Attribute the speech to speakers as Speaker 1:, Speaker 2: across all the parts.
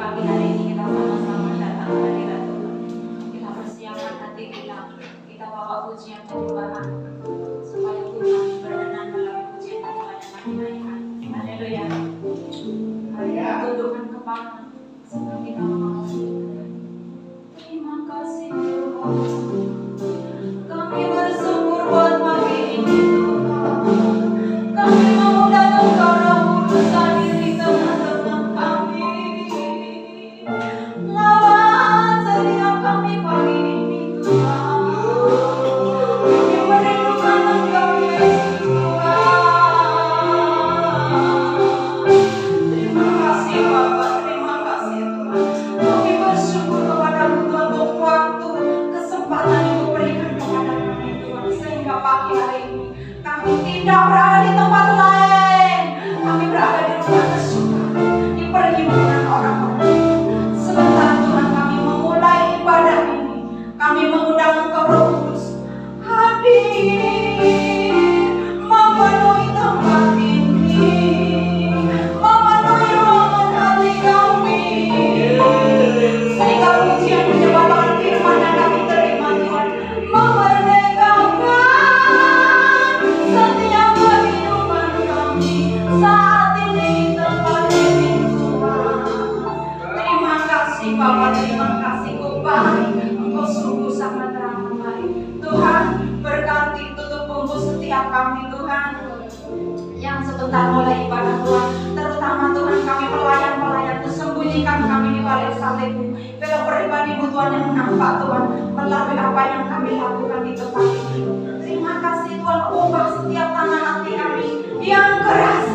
Speaker 1: pagi hari ini kita sama-sama datang ke hadirat Tuhan. Kita persiapkan hati kita bawa pujian penyembahan supaya Tuhan berkenan melalui pujian penyembahan dan dinaikkan. Haleluya. Mari kita tundukkan kepala sebelum kita mengawali. Terima kasih Tuhan. Kami bersyukur buat pagi ini Tuhan. Kami mau datang ke Engkau sendiri tengah-tengah kami. Lawan setiap kami pagi ini Tuhan. Kami merindukan Engkau Yesus Tuhan. Terima kasih Bapa, terima kasih Tuhan. Kami bersyukur kepada-Mu Tuhan untuk waktu, kesempatan yang Kau berikan kepada kami Tuhan, sehingga pagi hari ini kami tidak berada di tempat lain. Kami berada di rumah kesukaan, di perhimpunan orang-orang. Sebentar Tuhan kami memulai ibadah ini, kami mengundang Engkau Roh Kudus hadir, memenuhi tempat ini, memenuhi ruangan hati kami, sehingga pujian penyembahan firman yang kami terima Tuhan memerdekakan setiap kehidupan kami saat ini di tempat ini Tuhan. Terima kasih Bapa, terima kasih Kau baik, Engkau sungguh sangat ramah baik. Tuhan berkati tutup bungkus setiap kami Tuhan yang sebentar mulai ibadah Tuhan, terutama Tuhan kami pelayan-pelayan itu sembunyikan kami di balik salib-Mu. Bila pribadi-Mu Tuhan yang nampak Tuhan melalui apa yang kami lakukan di tempat ini. Terima kasih Tuhan, ubah setiap tangan hati kami yang keras,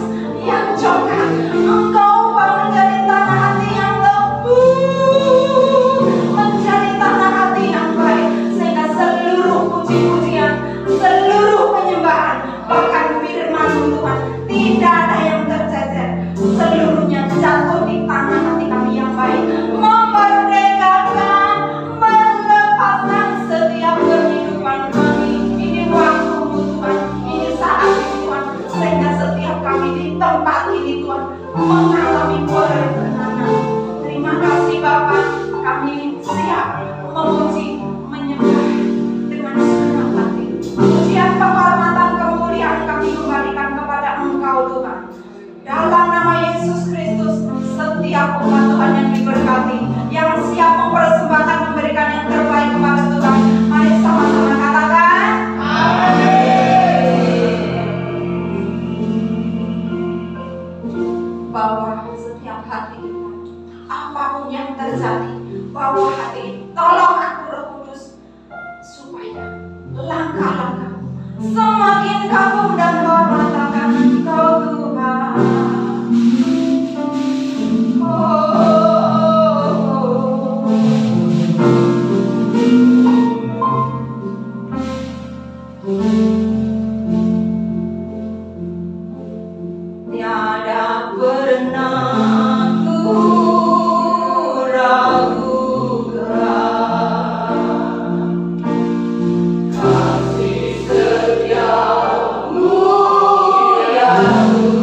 Speaker 1: yang congkak. Engkau ubah menjadi tangan hati yang lembut, menjadi tangan hati yang baik, sehingga seluruh puji-pujian, seluruh penyembahan, bahkan firman-Mu Tuhan tidak ada yang tercecer. Seluruhnya jatuh di tangan hati kami yang baik, memerdekakan, melepaskan setiap kehidupan kami. Ini waktu-Mu Tuhan, ini saat-Mu Tuhan, sehingga setiap kami di tempat ini Tuhan mengalami perkenanan. Terima kasih Bapa, kami siap memuji, menyembah dengan senang hati. Pujian, penghormatan, kemuliaan kami kembalikan kepada Engkau Tuhan. Dalam nama Yesus Kristus, setiap umat Tuhan yang diberkati, yang siap mempersembahkan, memberikan yang terbaik kepada Tuhan, mari sama-sama katakan amin. Bawa setiap hati kita, apapun yang terjadi, bawa hati, tolong aku Roh Kudus, supaya langkah-langkah semakin kagum dan hormat akan Engkau Tuhan. Tiada pernah ku ragukan kasih setiamu yang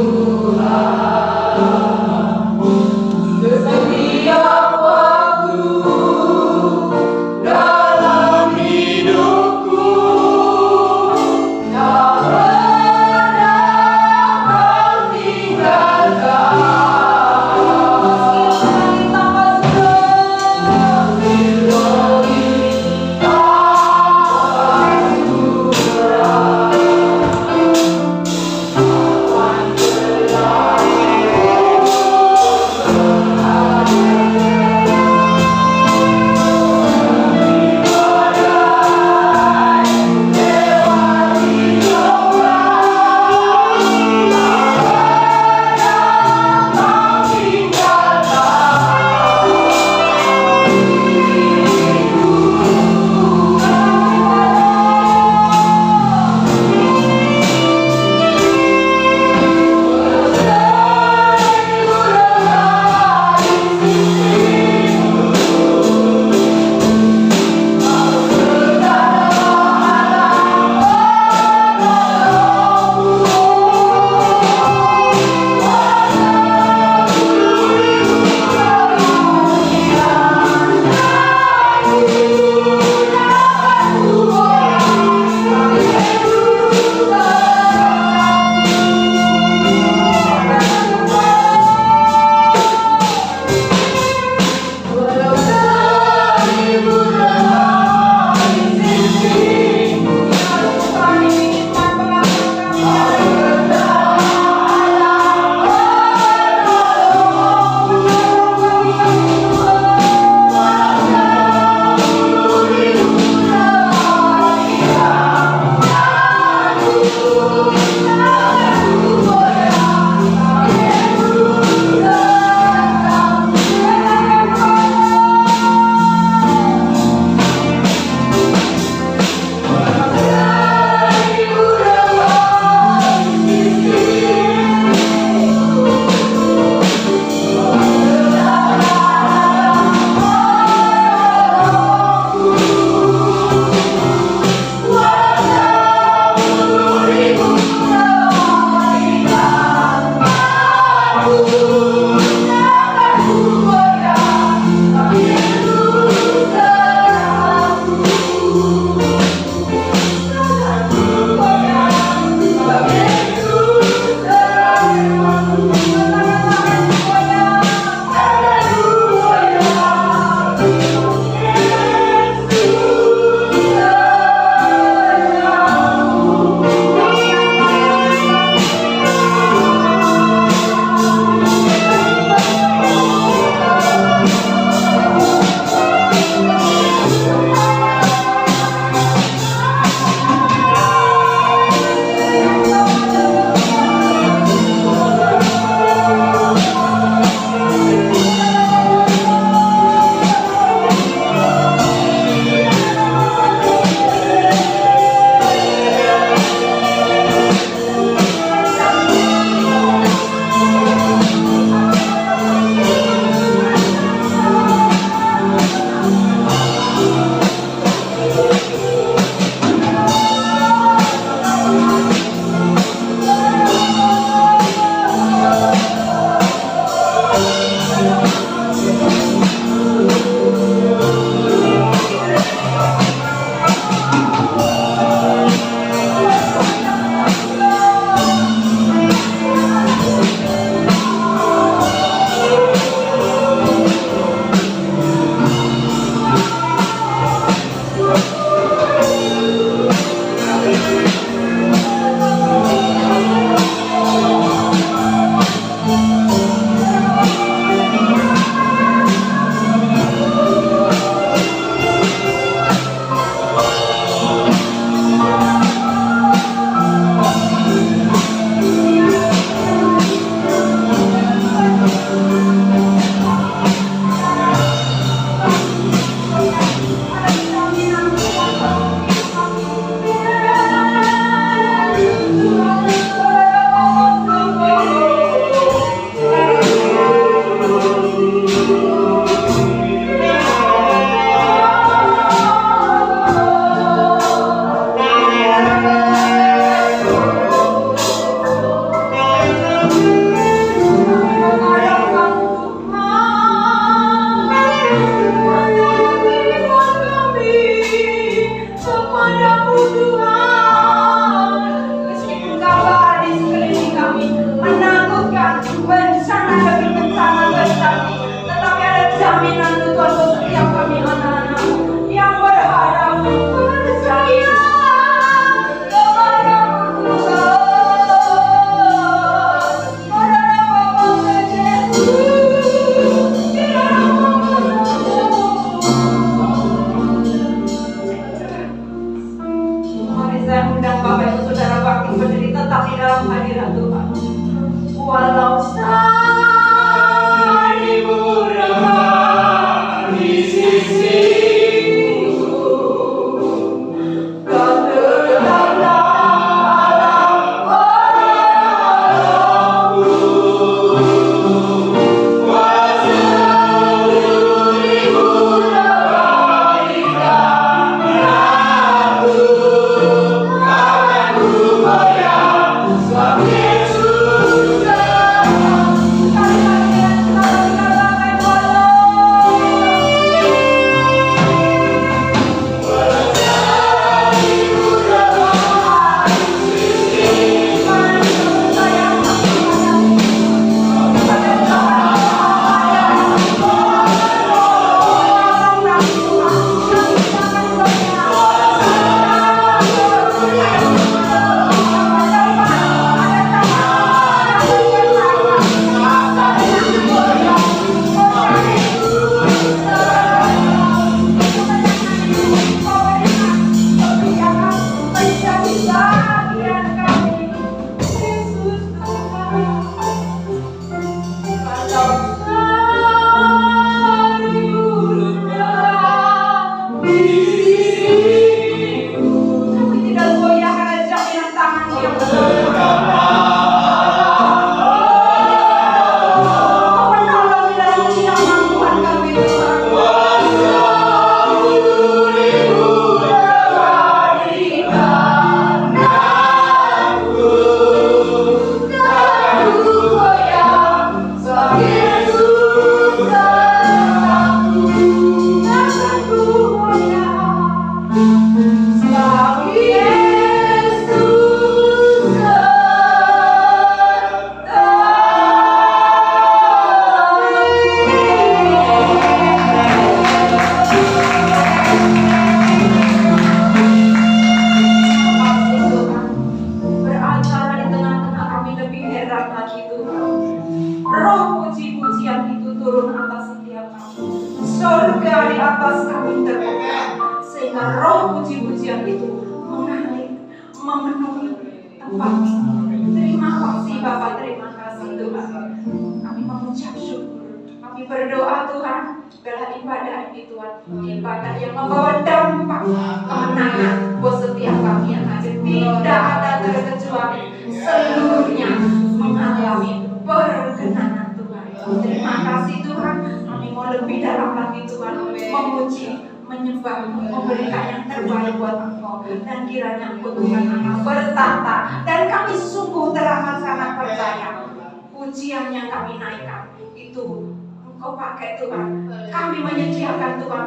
Speaker 1: Engkau pakai Tuhan. Kami menyediakan Tuhan,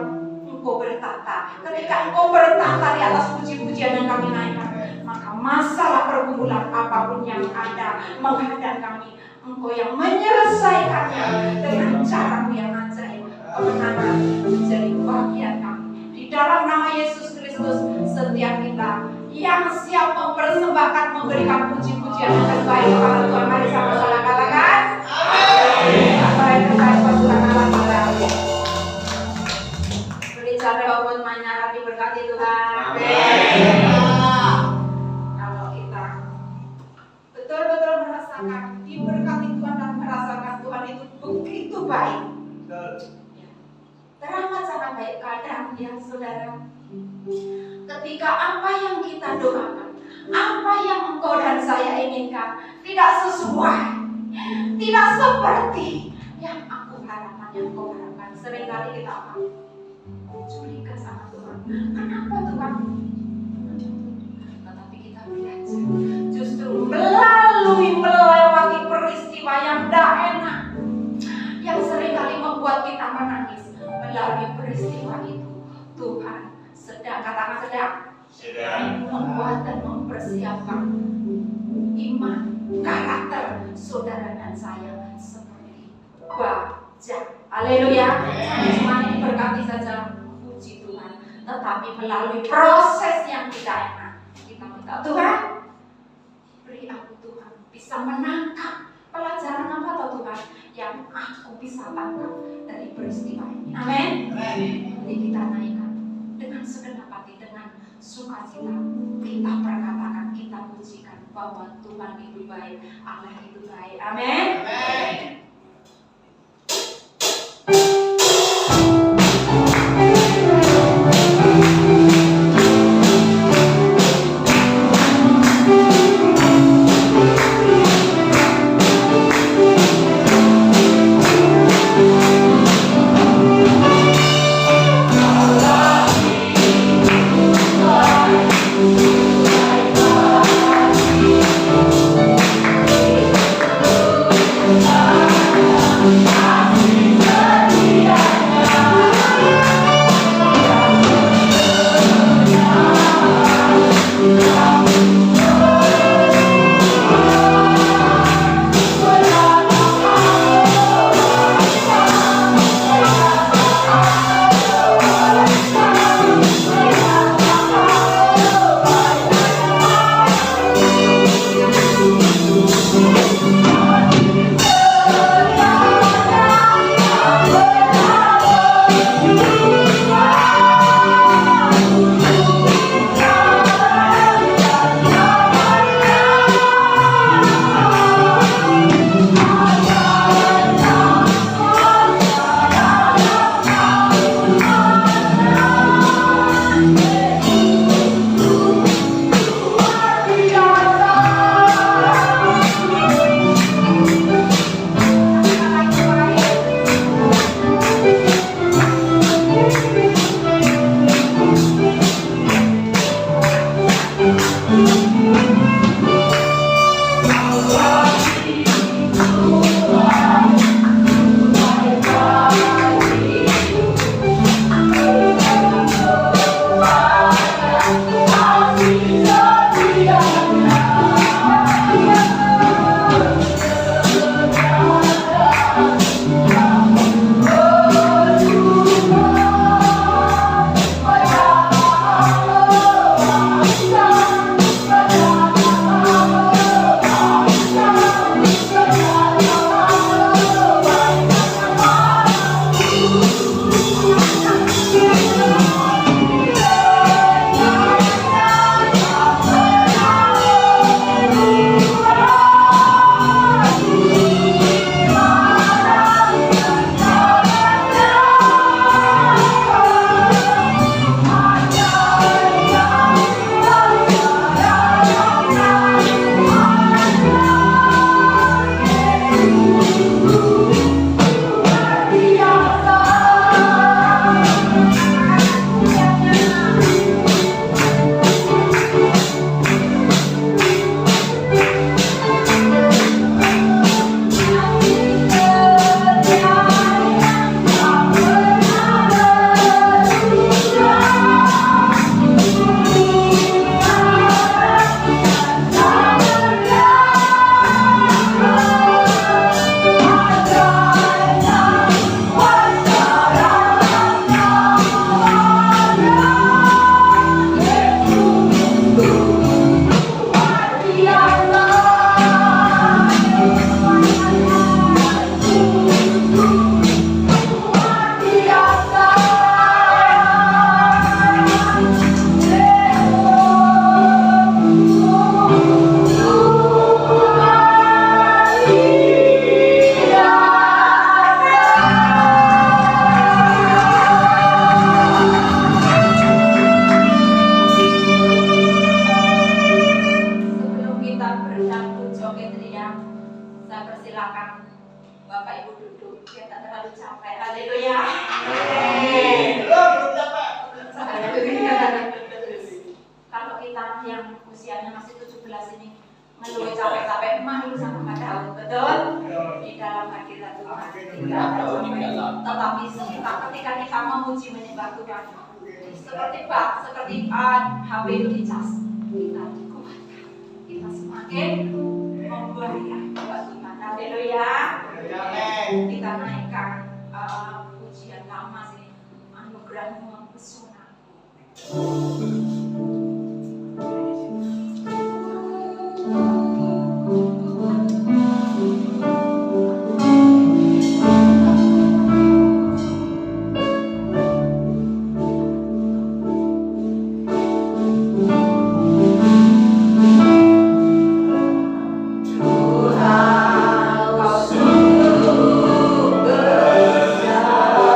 Speaker 1: Engkau bertata. Ketika Engkau bertata di atas puji-pujian yang kami naikkan, maka masalah pergumulan apapun yang ada menghadang kami, Engkau yang menyelesaikannya dengan cara-Mu yang ajaib. Kebenaran menjadi bagian kami. Di dalam nama Yesus Kristus, setiap kita yang siap mempersembahkan, memberikan puji-pujian yang terbaik kepada Tuhan, mari sama-sama katakan amin. Apa yang terbaik buat Tuhan Allah kita. Beri cara buat menyala, diberkati Tuhan. Amin. Kalau kita betul-betul merasakan diberkati Tuhan dan merasakan Tuhan itu begitu baik, teramat sangat baik keadaan yang saudara. Ketika apa yang kita doakan, apa yang engkau dan saya inginkan tidak sesuai, tidak seperti yang aku harapkan, yang engkau harapkan, seringkali kita apa? Curiga sama Tuhan. Kenapa Tuhan? Tetapi kita belajar, justru melalui melewati peristiwa yang tidak enak, yang seringkali membuat kita menangis, melalui peristiwa itu Tuhan sedang, katakan sedang membuat dan mempersiapkan iman, karakter saudara dan saya seperti baja. Haleluya. Cuma ini berkati saja, puji Tuhan. Tetapi melalui proses yang tidak enak, kita minta Tuhan, beri aku Tuhan bisa menangkap pelajaran apa toh Tuhan yang aku bisa tangkap dari peristiwa ini. Amin. Jadi kita naikkan dengan segenap hati, dengan sukacita, kita perkatakan, kita pujikan bahwa Tuhan itu baik, Allah itu baik. Amin.
Speaker 2: Ah
Speaker 1: Haleluya. Haleluya. Kalau kita yang usianya masih 17 ini ngeluh capek-capek malu sama Kak Daud, betul? Di dalam hadirat Tuhan kita tetapi ketika kita memuji menyembah Tuhan seperti HP dicas, kita dikuatkan, kita semakin membuahnya buat Tuhan. Haleluya. Kita naikkan pujian lama sini, anugerahmu mempesona.
Speaker 2: Tuhan, kau sungguh besar.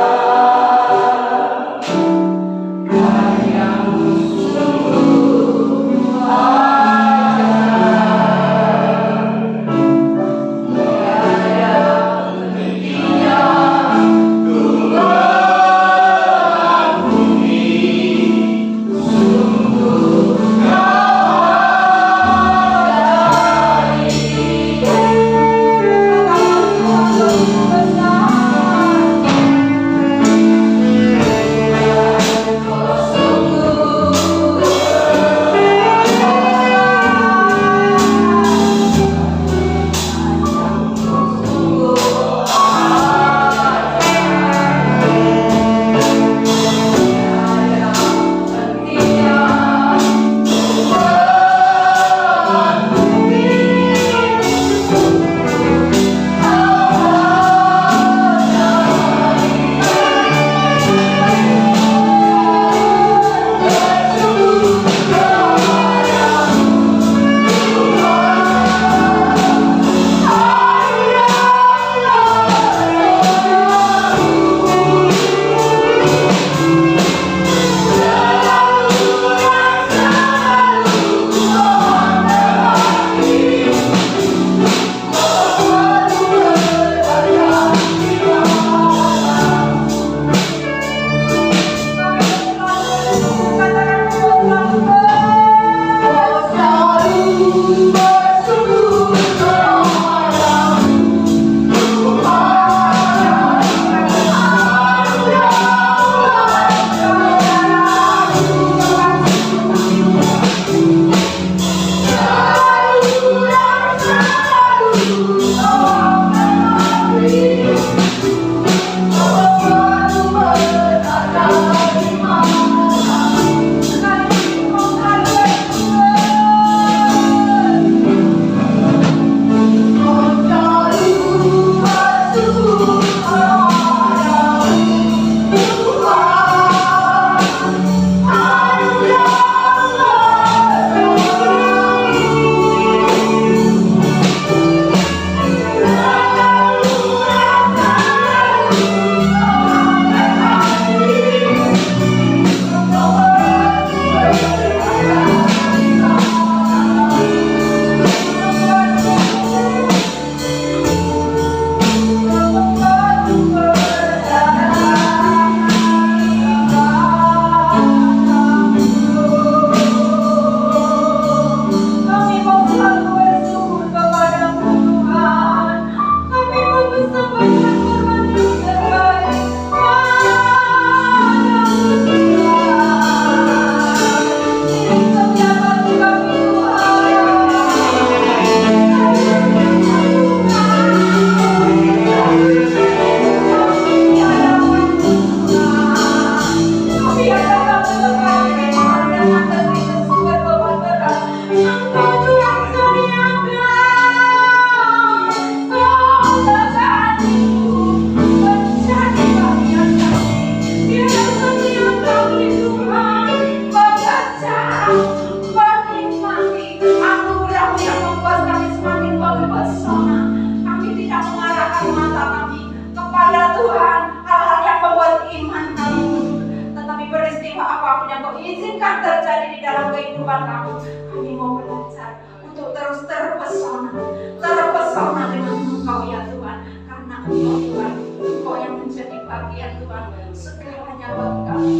Speaker 1: kebahagiaan Tuhan, segalanya bagi kami.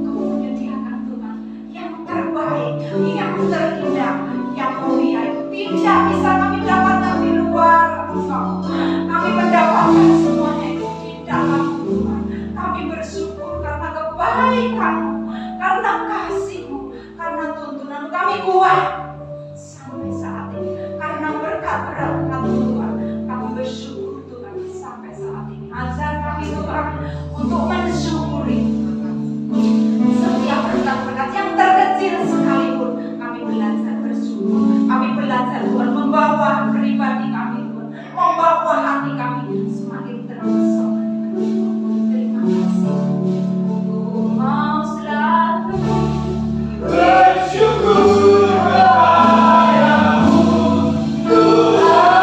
Speaker 1: Kau menyediakan Tuhan yang terbaik, yang terindah, yang mulia. Tidak bisa kami dapatkan di luar Engkau. Kami mendapatkan semuanya itu di dalam Tuhan. Kami bersyukur karena kebaikan-Mu, karena kasih-Mu, karena tuntunan kami kuat sampai saat ini. Karena berkat-berkat Tuhan, kami bersyukur Tuhan sampai saat ini. Ajar kami Tuhan untuk mensyukuri setiap berkat-berkat yang terkecil sekalipun. Kami belajar bersyukur. Kami belajar Tuhan membawa pribadi kami Tuhan, membawa hati kami semakin terpesona. Terima kasih. Ku mau selalu bersyukur kepadamu Tuhan.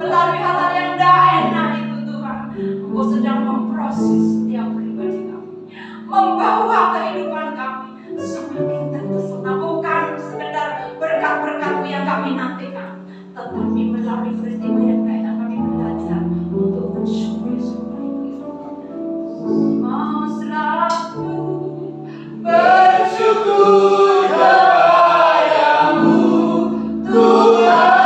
Speaker 1: Melalui hal-hal yang tidak enak itu Tuhan, Engkau sedang memproses setiap pribadi kami, membawa kehidupan kami semakin terpesona. Bukan sekedar berkat-berkat-Mu yang kami nantikan, tetapi melalui peristiwa yang tidak enak kami belajar untuk bersyukur semua itu. Mau selalu bersyukur kepadamu Tuhan.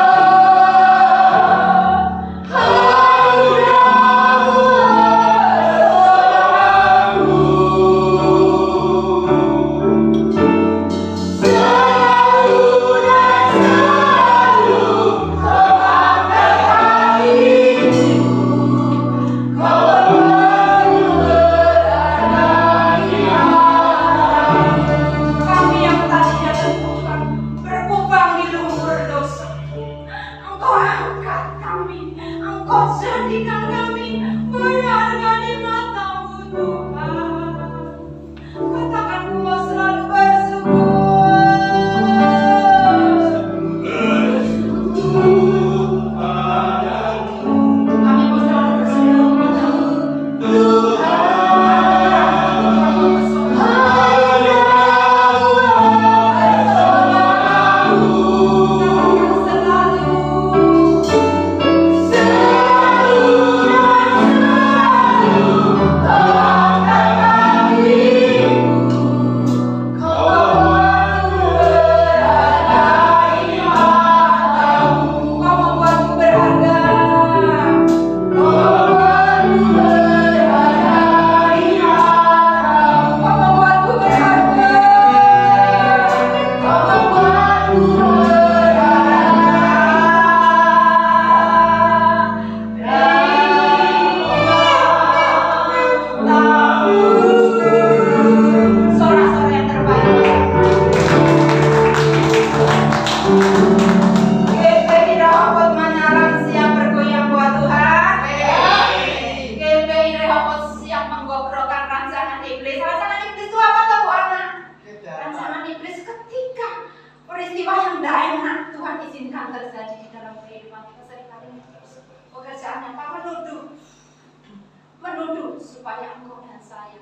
Speaker 1: Supaya engkau dan saya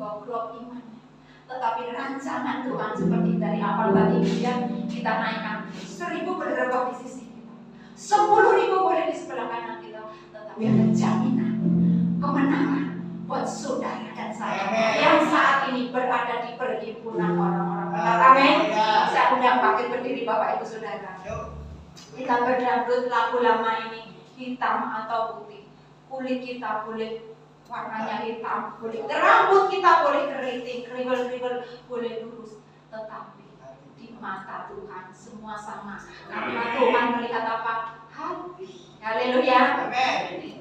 Speaker 1: goblok imannya. Tetapi rancangan Tuhan seperti dari awal tadi kita naikkan 1.000 berdebat di sisi kita, 10.000 boleh di sebelah kanan kita, tetapi ada jaminan kemenangan buat saudara dan saya yang saat ini berada di perhimpunan orang-orang benar. Amin. Saya undang bangkit berdiri Bapak Ibu Saudara. Kita berdangdut lagu lama ini, hitam atau putih. Kulit kita boleh warnanya hitam, boleh rambut kita boleh keriting, kriwel-kriwel boleh lurus, tetapi di mata Tuhan semua sama. Karena Tuhan melihat apa? Hati. Haleluya. Amin.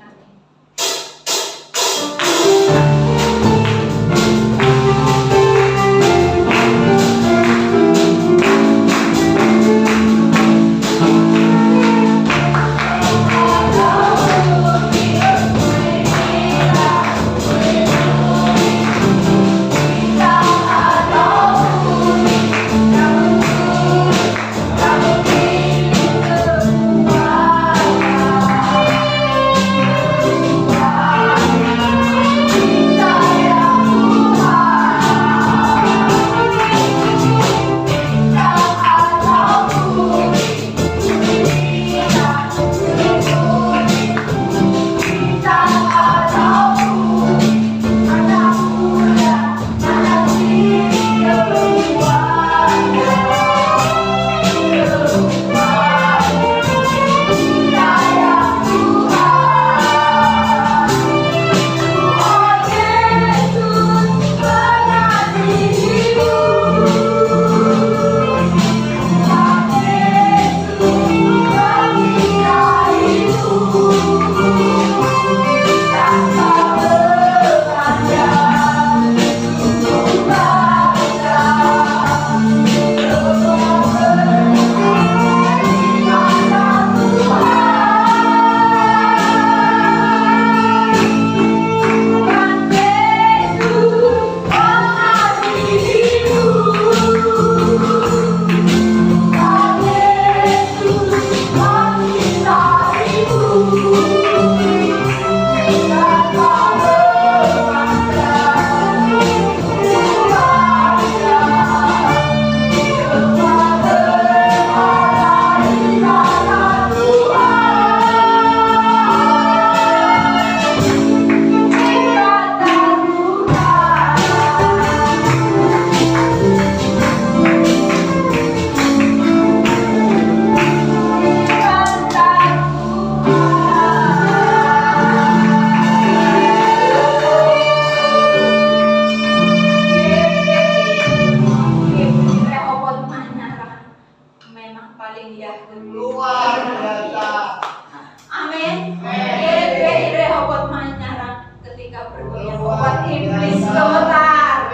Speaker 1: Iblis gemetar.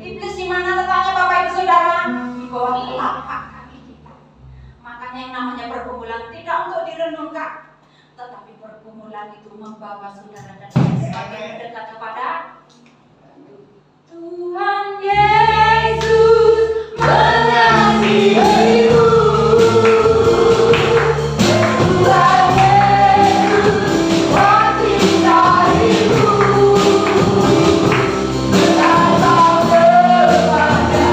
Speaker 1: Iblis di mana letaknya Bapak Ibu Saudara? Di bawah telapak kaki kita. Makanya yang namanya pergumulan tidak untuk direnungkan, tetapi pergumulan itu membawa saudara dan saya semakin mendekat kepada Tuhan Yesus mengasihimu. Tuhan Yesus mencintai-Mu. Datang kepada Tuhannya.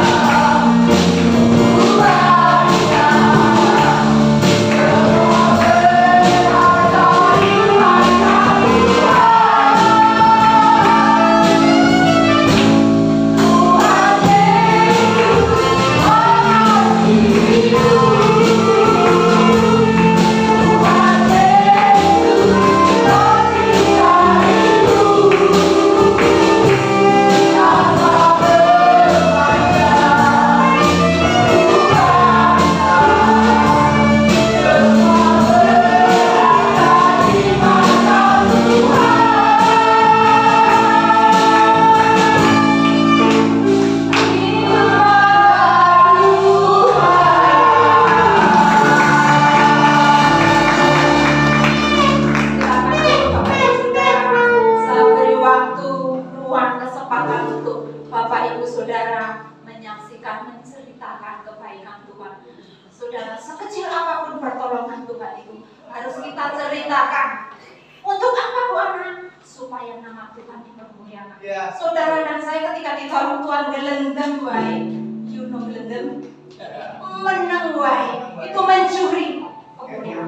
Speaker 1: Semua berharga hanya Tuhan. Saudara, sekecil apapun pertolongan Tuhan itu harus kita ceritakan. Untuk apa Bu Ana? Supaya nama Tuhan dipermuliakan. Saudara dan saya ketika ditolong Tuhan gelendeng wae, you know gelendeng, menang wae, itu mencuri kemuliaan.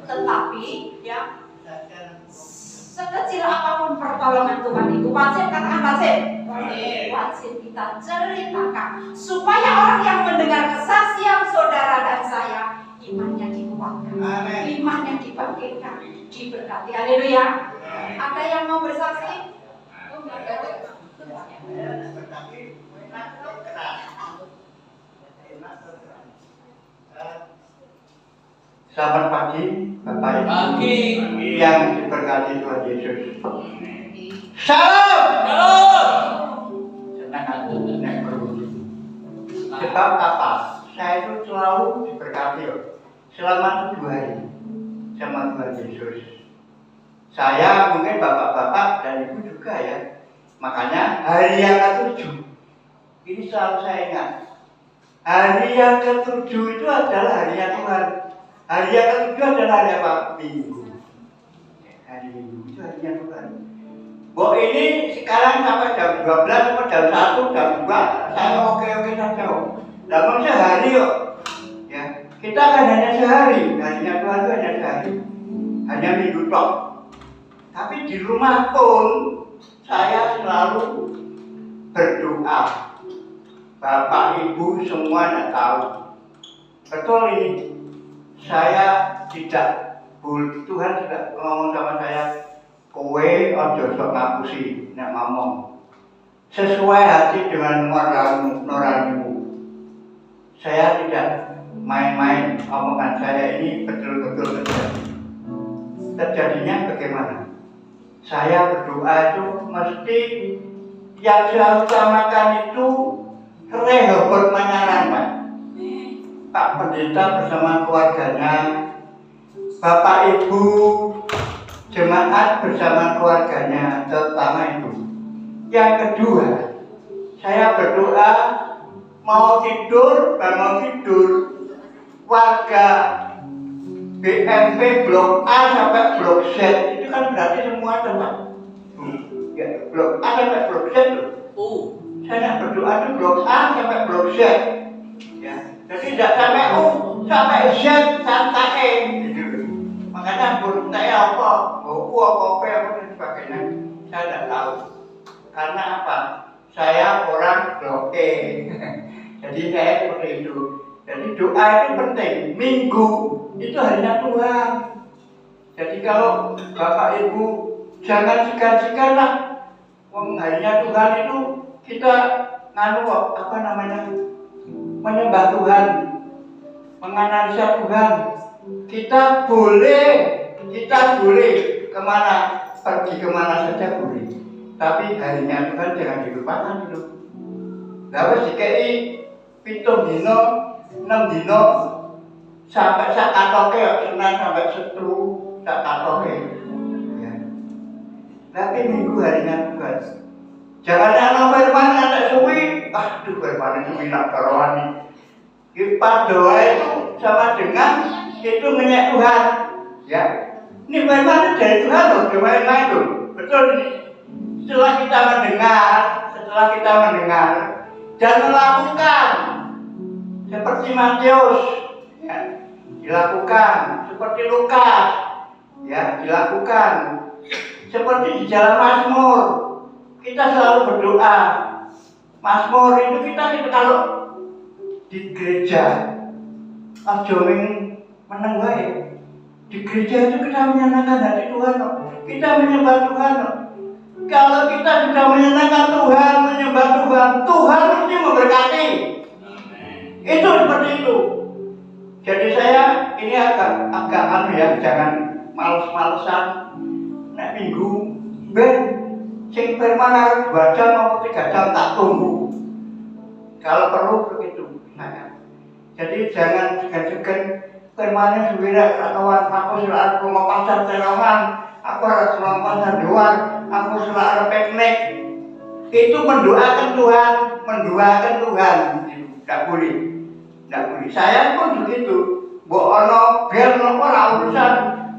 Speaker 1: Tetapi ya, sekecil apapun pertolongan Tuhan itu wajib, katakan wajib, wajib kita ceritakan supaya orang yang mendengar kesaksian saudara dan saya imannya dikuatkan, imannya dibangkitkan, diberkati. Haleluya. Ada yang mau bersaksi?
Speaker 2: Selamat pagi, Bapak Ibu yang diberkati Tuhan Yesus. Shalom. Senang hati naik berwujud. Sebab apa? Saya itu selalu diberkati selama 7 hari sama Tuhan Yesus. Saya mungkin bapak-bapak dan ibu juga ya. Makanya hari yang ke-7 ini selalu saya ingat. Hari yang ke-7 itu adalah harinya Tuhan. Hari yang ke-7 adalah hari apa? Minggu. Hari Minggu itu harinya Tuhan. Bahwa ini sekarang sampai jam 12 sampai jam 1, jam 2 saya oke-oke saja. Namun sehari kok. Ya, kita kan hanya sehari. Harinya Tuhan itu hanya sehari. Hanya minggu tok. Tapi di rumah pun saya selalu berdoa. Bapak Ibu semua tidak tahu. Betul ini. Saya tidak, Tuhan tidak ngomong sama saya, kowe ojo sok ngapusi, nek ngomong sesuai hati dengan nuranimu. Saya tidak main-main, omongan saya ini betul-betul terjadi. Terjadinya bagaimana? Saya berdoa itu mesti yang saya utamakan itu Rehoboth Manyaran, Pak Pendeta bersama keluarganya, Bapak Ibu jemaat bersama keluarganya, terutama itu. Yang kedua, saya berdoa mau tidur, warga BMP Blok A sampai Blok Z itu kan berarti semua tempat. Ya, Blok A sampai Blok Z. Saya berdoa itu Blok A sampai Blok Z. Ya, jadi tidak sampai U sampai Z sampai E gitu. Makanya burung saya apa, U apa dan sebagainya saya tidak tahu. Karena apa? Saya orang Blok E. Jadi saya seperti itu. Jadi doa itu penting. Minggu itu harinya Tuhan. Jadi kalau Bapak Ibu jangan segan-segan lah. Harinya Tuhan itu kita menyembah Tuhan, menganalisa Tuhan. Kita boleh kemana, pergi kemana saja boleh. Tapi harinya Tuhan jangan dilupakan dulu. Lalu dikai 7 dino, 6 dino, sampai sak katoke, Senin sampai Setu, sak katoke. Ya. Tapi minggu harinya Tuhan. Jangan ada firman ada suwi, aduh firman suwi nak karawani. Kita doa itu sama dengan itu menyek Tuhan. Ya, ini firman dari Tuhan loh, doa itu betul ini. Setelah kita mendengar dan melakukan seperti Matius, ya, dilakukan seperti Lukas, ya, dilakukan seperti di jalan Mazmur. Kita selalu berdoa. Mazmur itu kita kalau di gereja, meneng wae. Di gereja itu kita menyenangkan hati Tuhan, kita menyembah Tuhan. Kalau kita sudah menyenangkan Tuhan, menyembah Tuhan, Tuhan pasti memberkati. Itu seperti itu. Jadi saya ini agak ya, jangan males-malesan. Nek minggu ben sing firman harus 2 jam atau 3 jam tak tunggu. Kalau perlu begitu. Nah, jadi jangan segan-segan firmannya suwira kawan aku sudah rumah pasar terongan, aku harus rumah pasar luar, aku sudah ada piknik. Itu mendoakan Tuhan. Tidak boleh. Saya pun begitu. Mbok ono bel nopo ora urusan.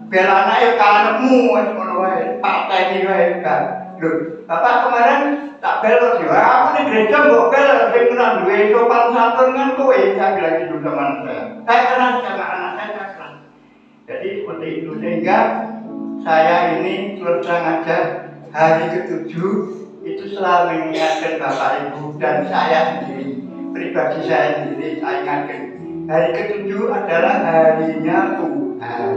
Speaker 2: Bel anake kanemu wis ngono wae. Pateni wae kan. Lho, Bapak kemarin tak bel kok ya. Aku ning gereja mbok bel sing ora duwe sopan santun kan kowe. Saya bilang gitu sama saya. Saya kenal sama anak saya kan. Jadi seperti itu sehingga saya ini terus ngajar hari ke-7 itu selalu mengingatkan Bapak Ibu dan saya sendiri, pribadi saya sendiri, saya ingatkan hari ke-7 adalah harinya Tuhan,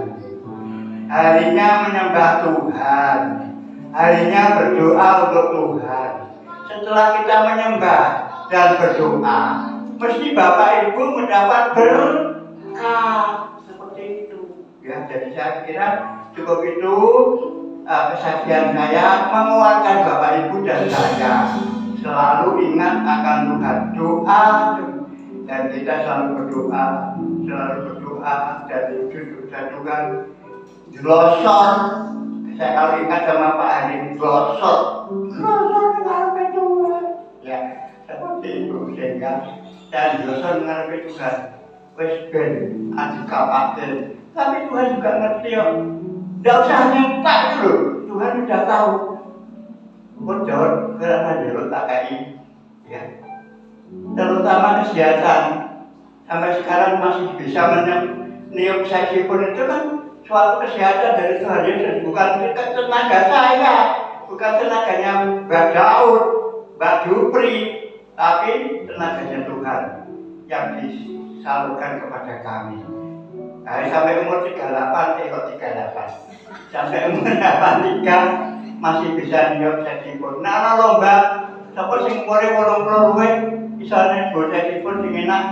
Speaker 2: harinya menyembah Tuhan, harinya berdoa untuk Tuhan. Setelah kita menyembah dan berdoa, mesti Bapak Ibu mendapat berkah seperti itu. Ya, jadi saya kira cukup itu. Kesaksian saya menguatkan Bapak Ibu dan saya selalu ingat akan Tuhan, doa, dan kita selalu berdoa dan itu Tuhan glosor. Saya kalau ingat sama Pak Hari glosor menghadapi Tuhan, ya seperti itu sehingga dan glosor menghadapi Tuhan. Wes ben aja khawatir, tapi Tuhan juga ngerti kok. Tidak usah nyentak dulu, Tuhan sudah tahu. Jawab karena dia tak kayak ya. Terutama kesehatan, sampai sekarang masih bisa meniup saksifon itu kan suatu kesehatan dari Tuhan Yesus, bukan tenaga saya, bukan tenaganya Mbak Daud, Mbak Dupri, tapi tenaganya Tuhan yang disalurkan kepada kami. Nah, sampai umur 38, sampai umur 83 masih bisa niup saksifon. Nah, lomba, siapa sing umure 80 luwih bisa niup saksifon sing enak.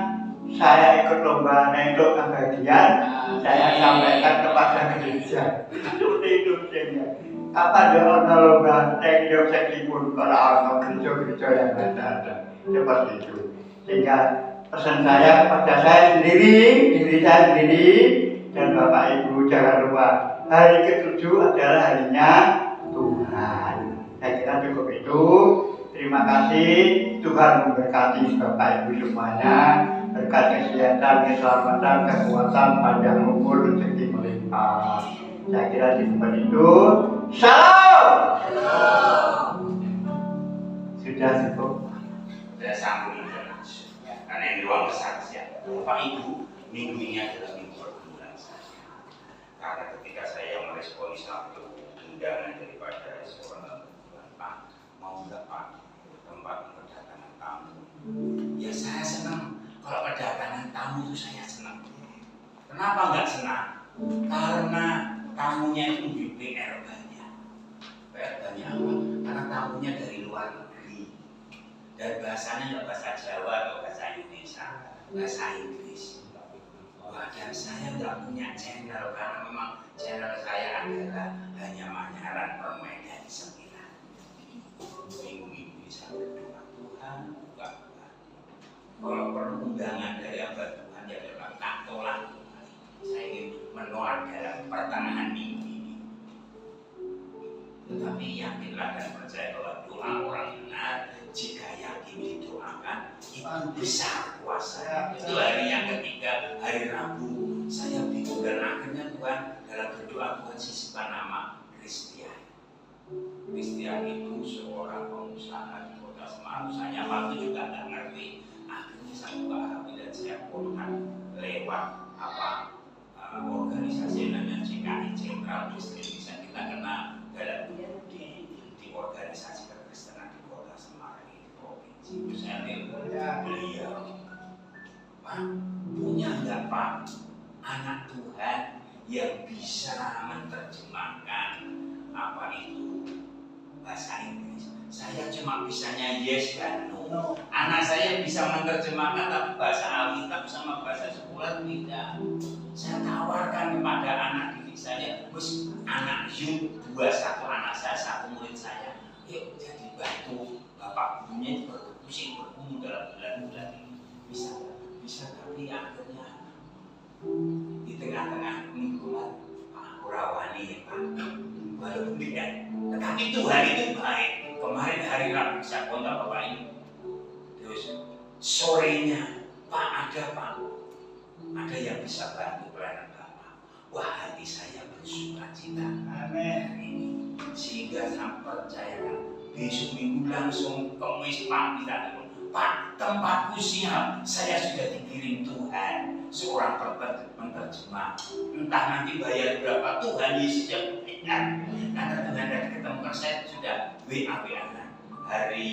Speaker 2: Saya ikut lomba untuk kebahagiaan, saya sampaikan kepada gereja. Seperti itu sehingga apa ada lomba niup saksifon kalau ada gereja-gereja yang ada seperti itu. Sehingga pesan saya kepada saya sendiri, diri saya sendiri, dan Bapak Ibu jangan lupa hari ke-7 adalah harinya Tuhan. Saya kira cukup itu. Terima kasih. Tuhan memberkati Bapak Ibu semuanya. Berkat kesehatan, keselamatan, kekuatan, panjang umur, rezeki melimpah. Saya kira cukup itu. Shalom. Sudah cukup.
Speaker 3: Sudah sambung. Karena ini ruang kesaksian. Bapak Ibu, minggu ini adalah minggu pergumulan saya. Karena ketika saya meresponi satu undangan daripada seorang Pak, mau nggak Pak tempat kedatangan tamu? Ya saya senang. Kalau kedatangan tamu itu saya senang. Kenapa nggak senang? Karena tamunya itu di PR banyak. PR banyak apa? Karena tamunya dari luar negeri. Dan bahasanya nggak bahasa Jawa atau bahasa Indonesia, bahasa Inggris. Wah, dan saya nggak punya channel karena memang channel saya adalah hanya Manyaran Permainan 9. minggu-minggu ini saya berdoa, Tuhan buka hati. Kalau perlu undangan dari hamba Tuhan ya memang tak tolak. Saya ingin menolak dalam pertengahan minggu ini. Tetapi yakinlah dan percaya bahwa doa orang benar jika yakin didoakan itu besar kuasa. Itu hari yang ketiga, hari Rabu. Saya bingung dan akhirnya Tuhan dalam berdoa Tuhan sisipkan nama Christian. Christian itu seorang pengusaha di kota Semarang. Saya waktu juga nggak ngerti. Akhirnya saya buka HP dan saya kontak lewat organisasi namanya CKI Central Muslim. Bisa kita kenal dalam di organisasi kekristenan di kota Semarang ini provinsi. Itu saya telepon beliau, Pak, punya nggak Pak anak Tuhan yang bisa menerjemahkan apa itu bahasa Inggris? Saya cuma bisanya yes dan no. Anak saya bisa menerjemahkan tapi bahasa Alkitab sama bahasa sekolah tidak. Saya tawarkan kepada anak didik saya, Gus, anak Yud, 21 anak saya, 1 murid saya, yuk jadi bantu bapak gurunya berpusing bergumul dalam bulan-bulan ini. Bisa tapi akhirnya di tengah-tengah lingkungan Pak Kurawani ya Pak, walaupun tidak, tetapi Tuhan itu baik. Kemarin hari Rabu saya kontak bapak ini, terus sorenya Pak ada yang bisa bantu pelayanan bapak. Wah, hati saya bersuka cita. Amin. Sehingga saya percayakan besok minggu langsung Kamis pagi tadi, Pak, tempatku siap. Saya sudah dikirim Tuhan seorang penerjemah. Entah nanti bayar berapa, Tuhan Yesus yang berikan. Karena Tuhan dari ketemukan saya sudah WA-an. Hari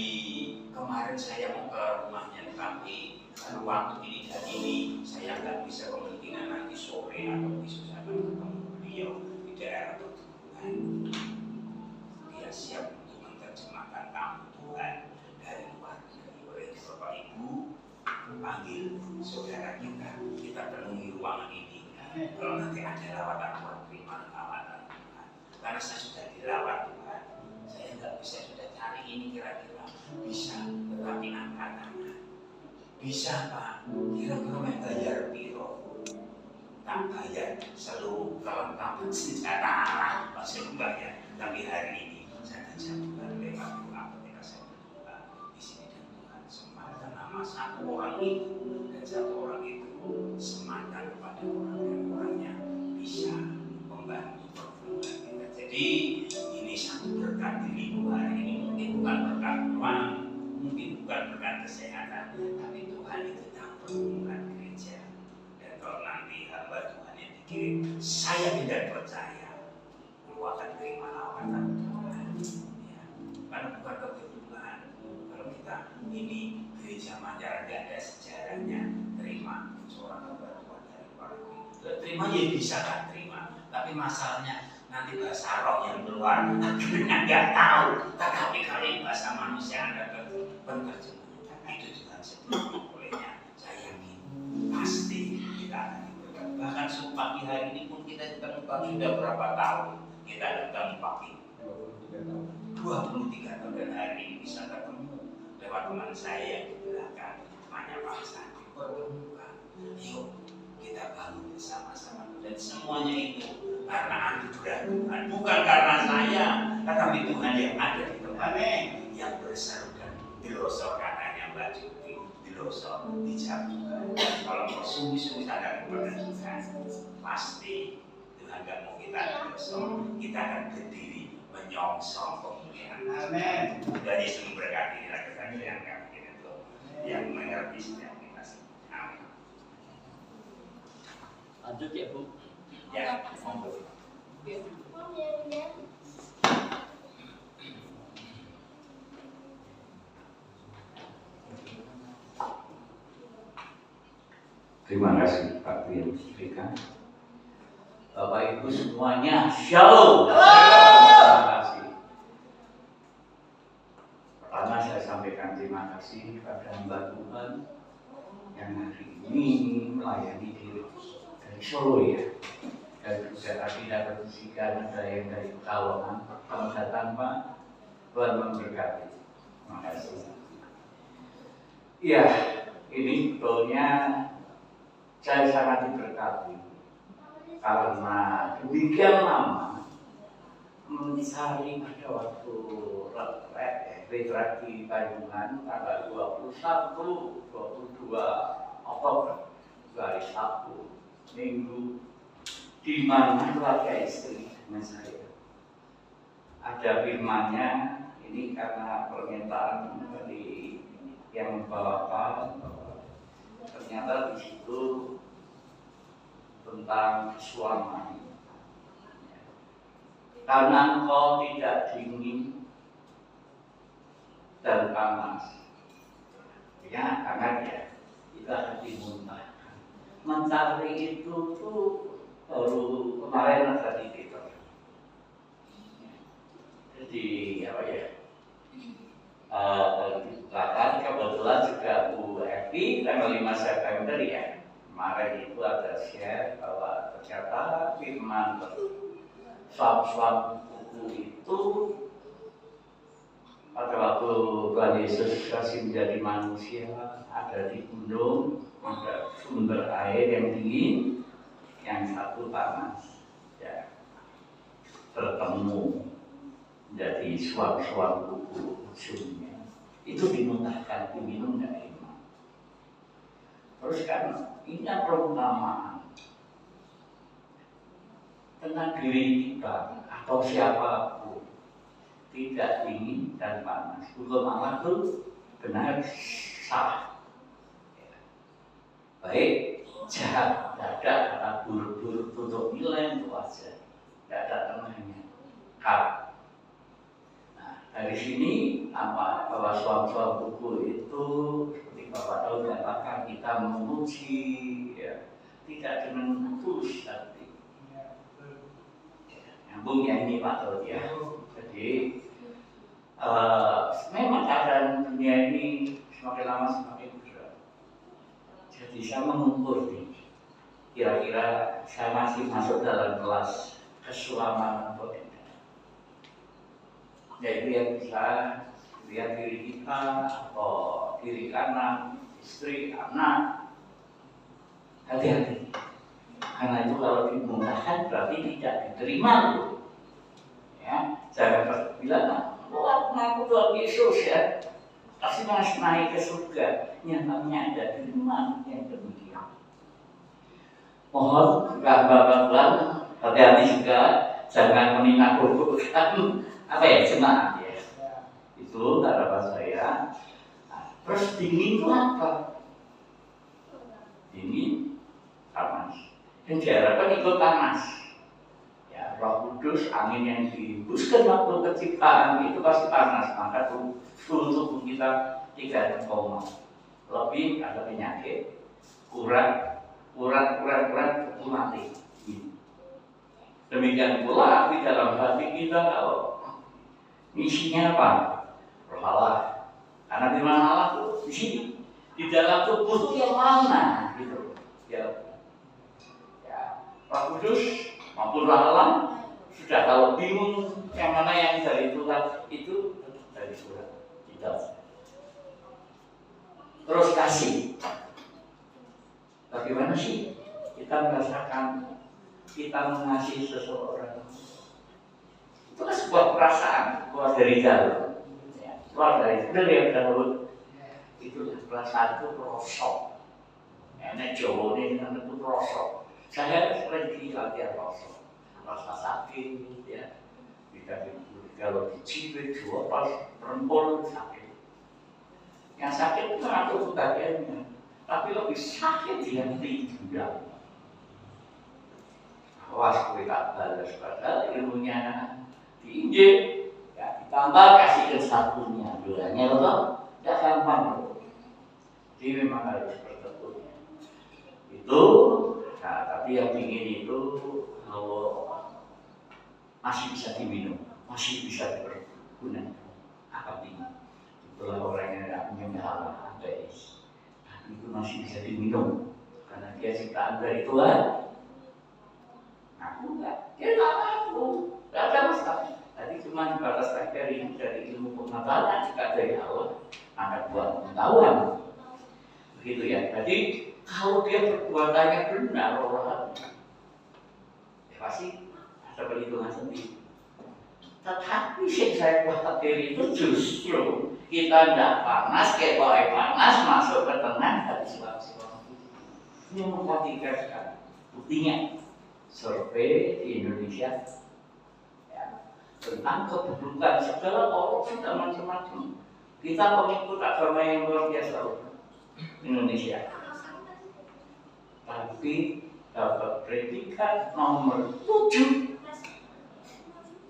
Speaker 3: kemarin saya mau ke rumahnya, tapi waktu ini dan ini saya nggak bisa kemungkinan nanti sore atau besok saya akan ketemu beliau di daerah perkebunan. Dia siap untuk menerjemahkan tamu Tuhan dari luar negeri. Oleh Bapak Ibu, panggil saudara kita penuhi ruangan ini. Kalau nanti ada lawatan Tuhan, terima lawatan Tuhan. Karena saya sudah dilawat Tuhan, saya nggak bisa sudah cari ini kira-kira bisa, tetapi angkat tangan. Bisa Pak, kira-kira main bayar piro? Tak bayar seluruh kelengkapan senjata Allah pasti bayar. Tapi hari ini saya ajak Tuhan lewat doa ketika saya berdoa di sini dan Tuhan semakan nama satu orang itu dan satu orang itu semakan kepada orang dan orangnya bisa membantu pergumulan kita. Jadi ini satu berkat di minggu hari ini, mungkin bukan berkat uang, mungkin bukan berkat kesehatan, tapi Tuhan itu tahu pergumulan gereja. Dan kalau nanti hamba Tuhan yang dikirim, saya tidak percaya lu akan terima lawatan Tuhan. Ya. Karena bukan kebetulan kalau kita ini gereja Manyar tidak ada sejarahnya terima seorang hamba Tuhan dari luar negeri. Terima ya bisa kan terima, tapi masalahnya nanti bahasa roh yang keluar akhirnya nggak tahu. Tetapi kalau bahasa manusia ada penerjemahnya, itu Tuhan sendiri. Olehnya saya yakin pasti kita akan diberkati. Bahkan pagi hari ini pun kita ditemukan sudah berapa tahun kita datang pagi 23 tahun dan hari ini bisa ketemu lewat teman saya yang di belakang namanya Pak Sandi pertemukan. Yuk kita bangun bersama-sama dan semuanya itu karena anugerah Tuhan, bukan karena saya, tetapi Tuhan yang ada di tempat ini yang berseru dan dilosor katanya Mbak Juti, dilosor, dijatuhkan. Kalau mau sungguh-sungguh sadar kepada Tuhan, pasti Tuhan gak mau kita dilosor, kita akan berdiri menyongsong kemuliaan. Amin. Dan Yesus memberkati kesaksian kami itu yang mengerti setiap kita. Amin.
Speaker 4: Lanjut ya Bu.
Speaker 3: Ya, monggo.
Speaker 4: Terima kasih Pak Tri Musrika. Bapak Ibu semuanya, Shalom. Terima kasih. Pertama saya sampaikan terima kasih kepada hamba Tuhan yang hari ini melayani dari Solo ya. Dan juga tadi dapat musikan ada yang dari Pekalongan. Selamat datang Pak, Tuhan memberkati. Terima kasih. Iya, ini sebetulnya saya sangat diberkati karena demikian lama mencari pada waktu retret di Bandungan tanggal 22 Oktober, hari Sabtu, Minggu, di mana keluarga istri dengan saya ada firmannya. Ini karena permintaan dari yang membawakan, ternyata di situ tentang kesuaman. Karena engkau tidak dingin dan panas, ya hangat ya, itu akan dimuntahkan. Mencari itu tuh baru kemarin ada di Twitter. Jadi apa ya? Bahkan kebetulan juga Bu Evi tanggal 5 September ya, kemarin itu ada share bahwa ternyata firman suam-suam buku itu pada waktu Tuhan Yesus kasih menjadi manusia, ada di gunung, ada sumber air yang dingin, yang satu panas, ya, bertemu menjadi suam-suam buku ujungnya. Itu dimuntahkan, diminum dari iman. Terus kan ini perumpamaan tentang diri kita atau siapapun, tidak dingin dan panas. Hukum Allah itu benar sah. Baik, jahat, tidak ada buruk-buruk untuk nilai itu aja, tidak ada tengahnya. Dari sini apa bahwa suam-suam buku itu seperti Bapak Daud katakan, kita memuji, ya, tidak dengan tulus hati. Nyambung ya ini Pak Daud ya. Jadi memang keadaan dunia ini semakin lama semakin berat. Jadi saya mengukur nih, kira-kira saya masih masuk dalam kelas kesuaman atau tidak. Yaitu yang bisa lihat diri kita atau diri kanan, istri, anak. Hati-hati, karena itu kalau dimuntahkan berarti tidak diterima loh. Ya, jangan bilang, wah, ngaku Tuhan Yesus ya, pasti masih naik ke surga. Nyatanya ada terima yang demikian. Mohon Bapak-bapak, hati-hati juga, jangan meninakulkan apa ya, jemaat ya. Itu harapan saya. Nah, terus dingin itu apa? Dingin, panas. Yang diharapkan ikut panas. Ya, Roh Kudus, angin yang dihembuskan waktu penciptaan itu pasti panas. Maka suhu tubuh kita 3 koma lebih, ada penyakit, kurang mati. Demikian pula di dalam hati kita, kalau misinya apa? Roh Allah. Karena di mana Allah tuh di sini, di dalam tubuh itu yang mana, gitu. Ya, Roh Kudus maupun Roh Allah sudah kalau bingung yang mana yang dari Tuhan itu dari Tuhan. Tidak. Terus kasih. Bagaimana sih kita merasakan kita mengasihi seseorang? Itu kan sebuah perasaan, keluar dari dalam, ya, keluar dari dalam. Itu perasaan itu rosok. Enak Jawa ini kan itu rosok. Saya sering dilatih rosok, rasa sakit, ya. Kalau dicibir dua pas rempul sakit. Yang sakit itu satu bagiannya, tapi lebih sakit yang tidak. Awas kita balas padahal ilmunya diinjek, ya, ditambah kasih ke satunya, duanya loh, tidak gampang loh. Jadi memang harus bertekun. Itu, nah, tapi yang dingin itu kalau masih bisa diminum, masih bisa dipergunakan. Apa dingin? Itulah orang yang tidak punya masalah, ateis. Tapi itu masih bisa diminum, karena dia ciptaan dari Tuhan. Aku enggak, dia tak aku, tidak ada masalah. Tadi cuma batas dari ilmu pengetahuan. Sementara jika dari Allah ada buat pengetahuan. Begitu ya. Jadi kalau dia perbuatannya benar, ya pasti ada perhitungan sendiri. Tetapi yang saya khawatir itu justru kita tidak panas, kayak panas masuk ke tengah dari silang-silang. Ini mematikan sekali. Buktinya, survei di Indonesia ya, tentang keburukan segala korupsi dan macam-macam. Kita pengikut agama yang luar biasa Indonesia. Tapi dapat predikat nomor 7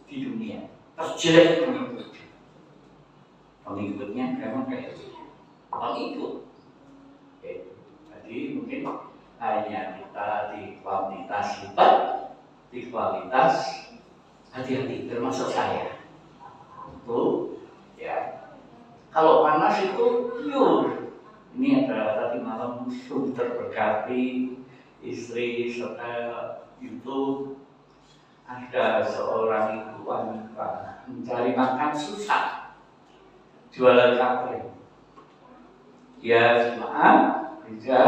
Speaker 4: di dunia, terjelek pengikut. Pengikutnya memang kayak pengikut. Jadi mungkin hanya kita di kuantitas hebat, di kualitas hati-hati, termasuk saya. Itu ya. Kalau panas itu pure. Ini ada tadi malam musuh terberkati, istri serta YouTube. Ada seorang ibu wanita mencari makan susah, jualan kafe. Dia jemaah gereja,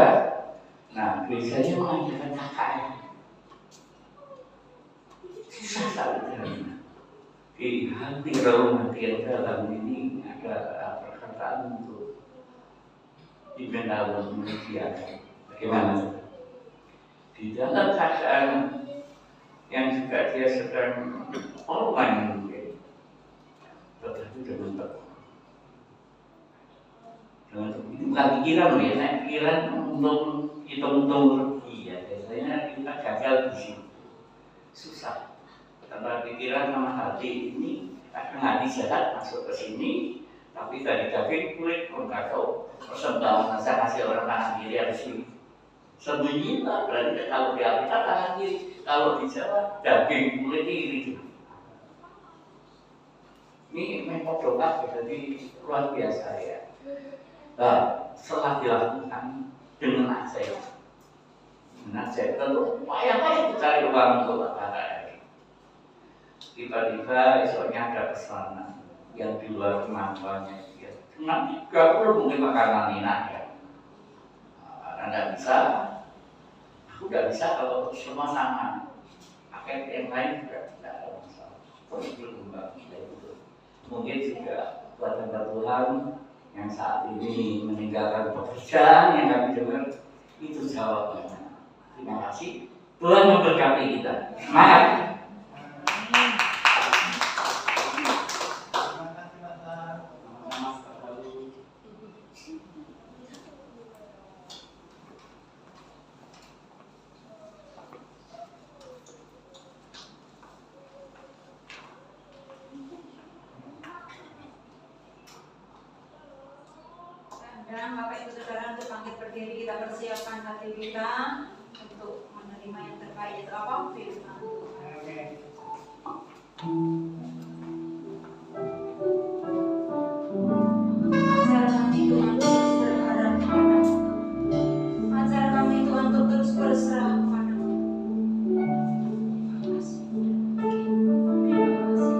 Speaker 4: nah gerejanya mengajarkan KKN. Susah sekali. Di hati relung hati yang dalam ini ada perkataan untuk dibenar menyediakan. Bagaimana? Di dalam keadaan yang juga dia sedang online mungkin, tetapi dengan bukan pikiran ya, saya pikiran untuk hitung-hitung rugi ya. Biasanya kita gagal di situ, susah. Karena pikiran sama hati ini, kadang hati jahat masuk ke sini, tapi dari daging kulit nggak tahu persembahan saya kasih orang tangan kiri harus sini. Sembunyi berarti kalau di Alkitab tangan kiri, kalau di Jawa daging kulit kiri. Ini memang doa jadi luar biasa ya. Nah, setelah dilakukan dengan saya tentu payah cari uang untuk KKN. Tiba-tiba esoknya ada pesanan yang di luar kemampuannya dia. Cuma 30 mungkin makanan enak ya. Anda bisa, aku tidak bisa kalau semua sama. Pakai yang lain juga tidak ada masalah. Mungkin juga buat Tuhan yang saat ini meninggalkan pekerjaan yang kami dengar itu jawabannya. Terima kasih. Tuhan memberkati kita. Semangat.
Speaker 1: Dan Bapak Ibu Saudara untuk bangkit berdiri, kita persiapkan hati kita untuk menerima yang terbaik, yaitu apa? Firman Tuhan. Ajar kami Tuhan terus berharap padamu. Ajar kami Tuhan untuk terus berserah padamu. Terima kasih. Terima kasih.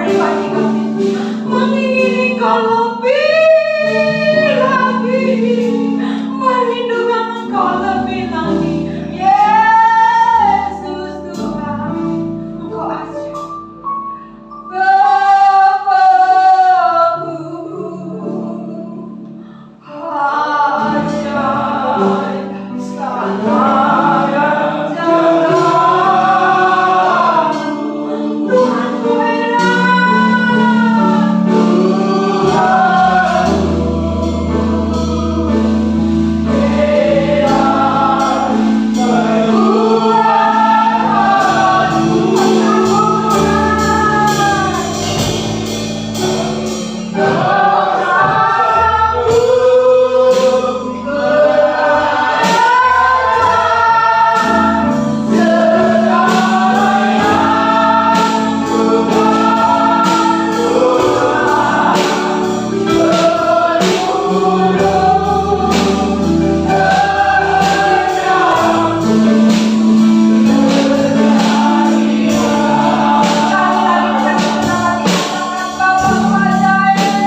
Speaker 1: pribadi kami mengingini Engkau lebih lagi, merindukan Engkau lebih lagi. Yesus Tuhan, Engkau ajaib. Bapakku ajaib, saudara jagamu,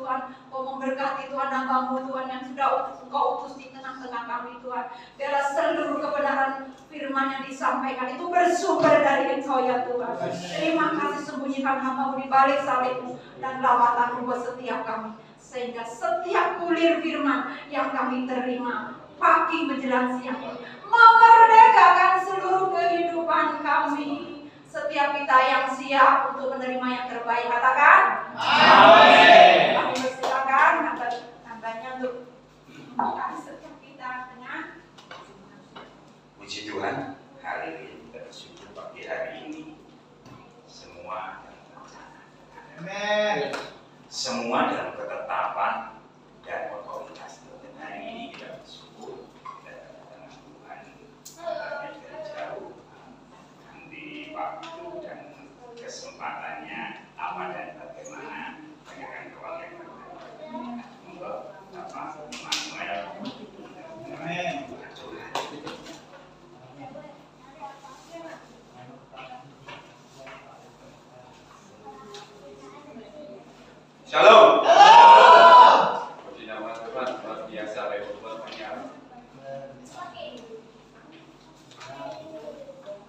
Speaker 1: Tuhan ku memberkati Tuhan hambamu Tuhan yang sudah Engkau utus di tengah-tengah kami Tuhan. Biarlah seluruh kebenaran firman yang disampaikan itu bersumber dari Engkau ya Tuhan. Terima kasih, sembunyikan hambamu di balik salibmu dan lawatanmu buat setiap kami. Sehingga setiap kulir firman yang kami terima pagi menjelang siang memerdekakan seluruh kehidupan kami. Setiap kita yang siap untuk menerima yang terbaik, katakan amin. Kami persilakan hambanya untuk memberkati setiap kita dengan
Speaker 3: puji Tuhan. Hari ini kita bersyukur pagi hari ini semua dalam rencana, amin. Semua dalam ketetapan dan otoritas Tuhan. Hari ini kita bersyukur kita datang Tuhan dari jauh, di waktu dan kesempatannya apa dan bagaimana dengan ruang yang berbeda. Monggo Bapak Manuel. Amin. Shalom.
Speaker 5: Puji nama Tuhan, luar biasa reformanya.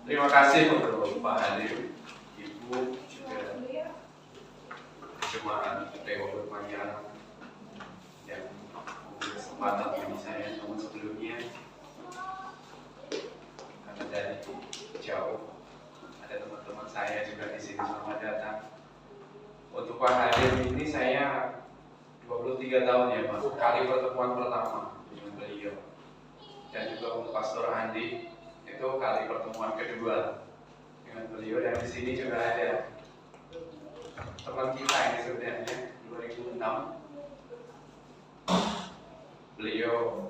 Speaker 5: Terima kasih kepada Pak Hadir, Ibu, juga jemaat Rehoboth Panjang yang memberi kesempatan bagi saya tahun sebelumnya. Karena dari jauh ada teman-teman saya juga di sini, selamat datang. Untuk Pak Hadir ini saya 23 tahun ya Pak, kali pertemuan pertama dengan beliau. Dan juga untuk Pastor Andi Itu kali pertemuan kedua dengan beliau, dan di sini juga ada teman kita ini sebenarnya 2006. Beliau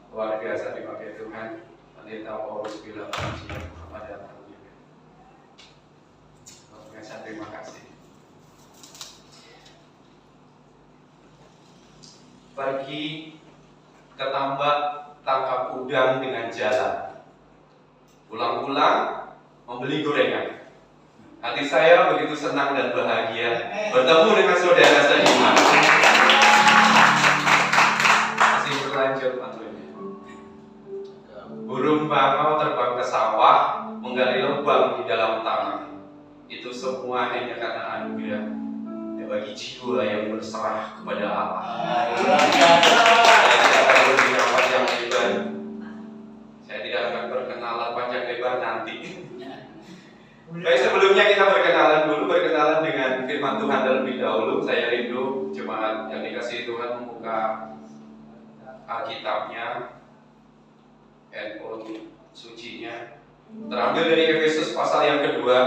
Speaker 5: luar biasa dipakai Tuhan. Pendeta Paulus bilang pujian Muhammad datang juga. Luar biasa, terima kasih. Pergi ke tambak, tangkap udang dengan jalan. Pulang-pulang membeli gorengan. Hati saya begitu senang dan bahagia bertemu dengan saudara seiman. Masih berlanjut tentunya. Burung bangau terbang ke sawah, menggali lubang di dalam tanah. Itu semua hanya karena anugerah bagi jiwa yang berserah kepada Allah. Saya tidak akan berbicara panjang lebar. Saya tidak akan berkenalan panjang lebar nanti. Baik, sebelumnya kita berkenalan dengan firman Tuhan terlebih dahulu. Saya rindu jemaat yang dikasihi Tuhan membuka Alkitabnya, handphone sucinya. Terambil dari Efesus pasal yang kedua,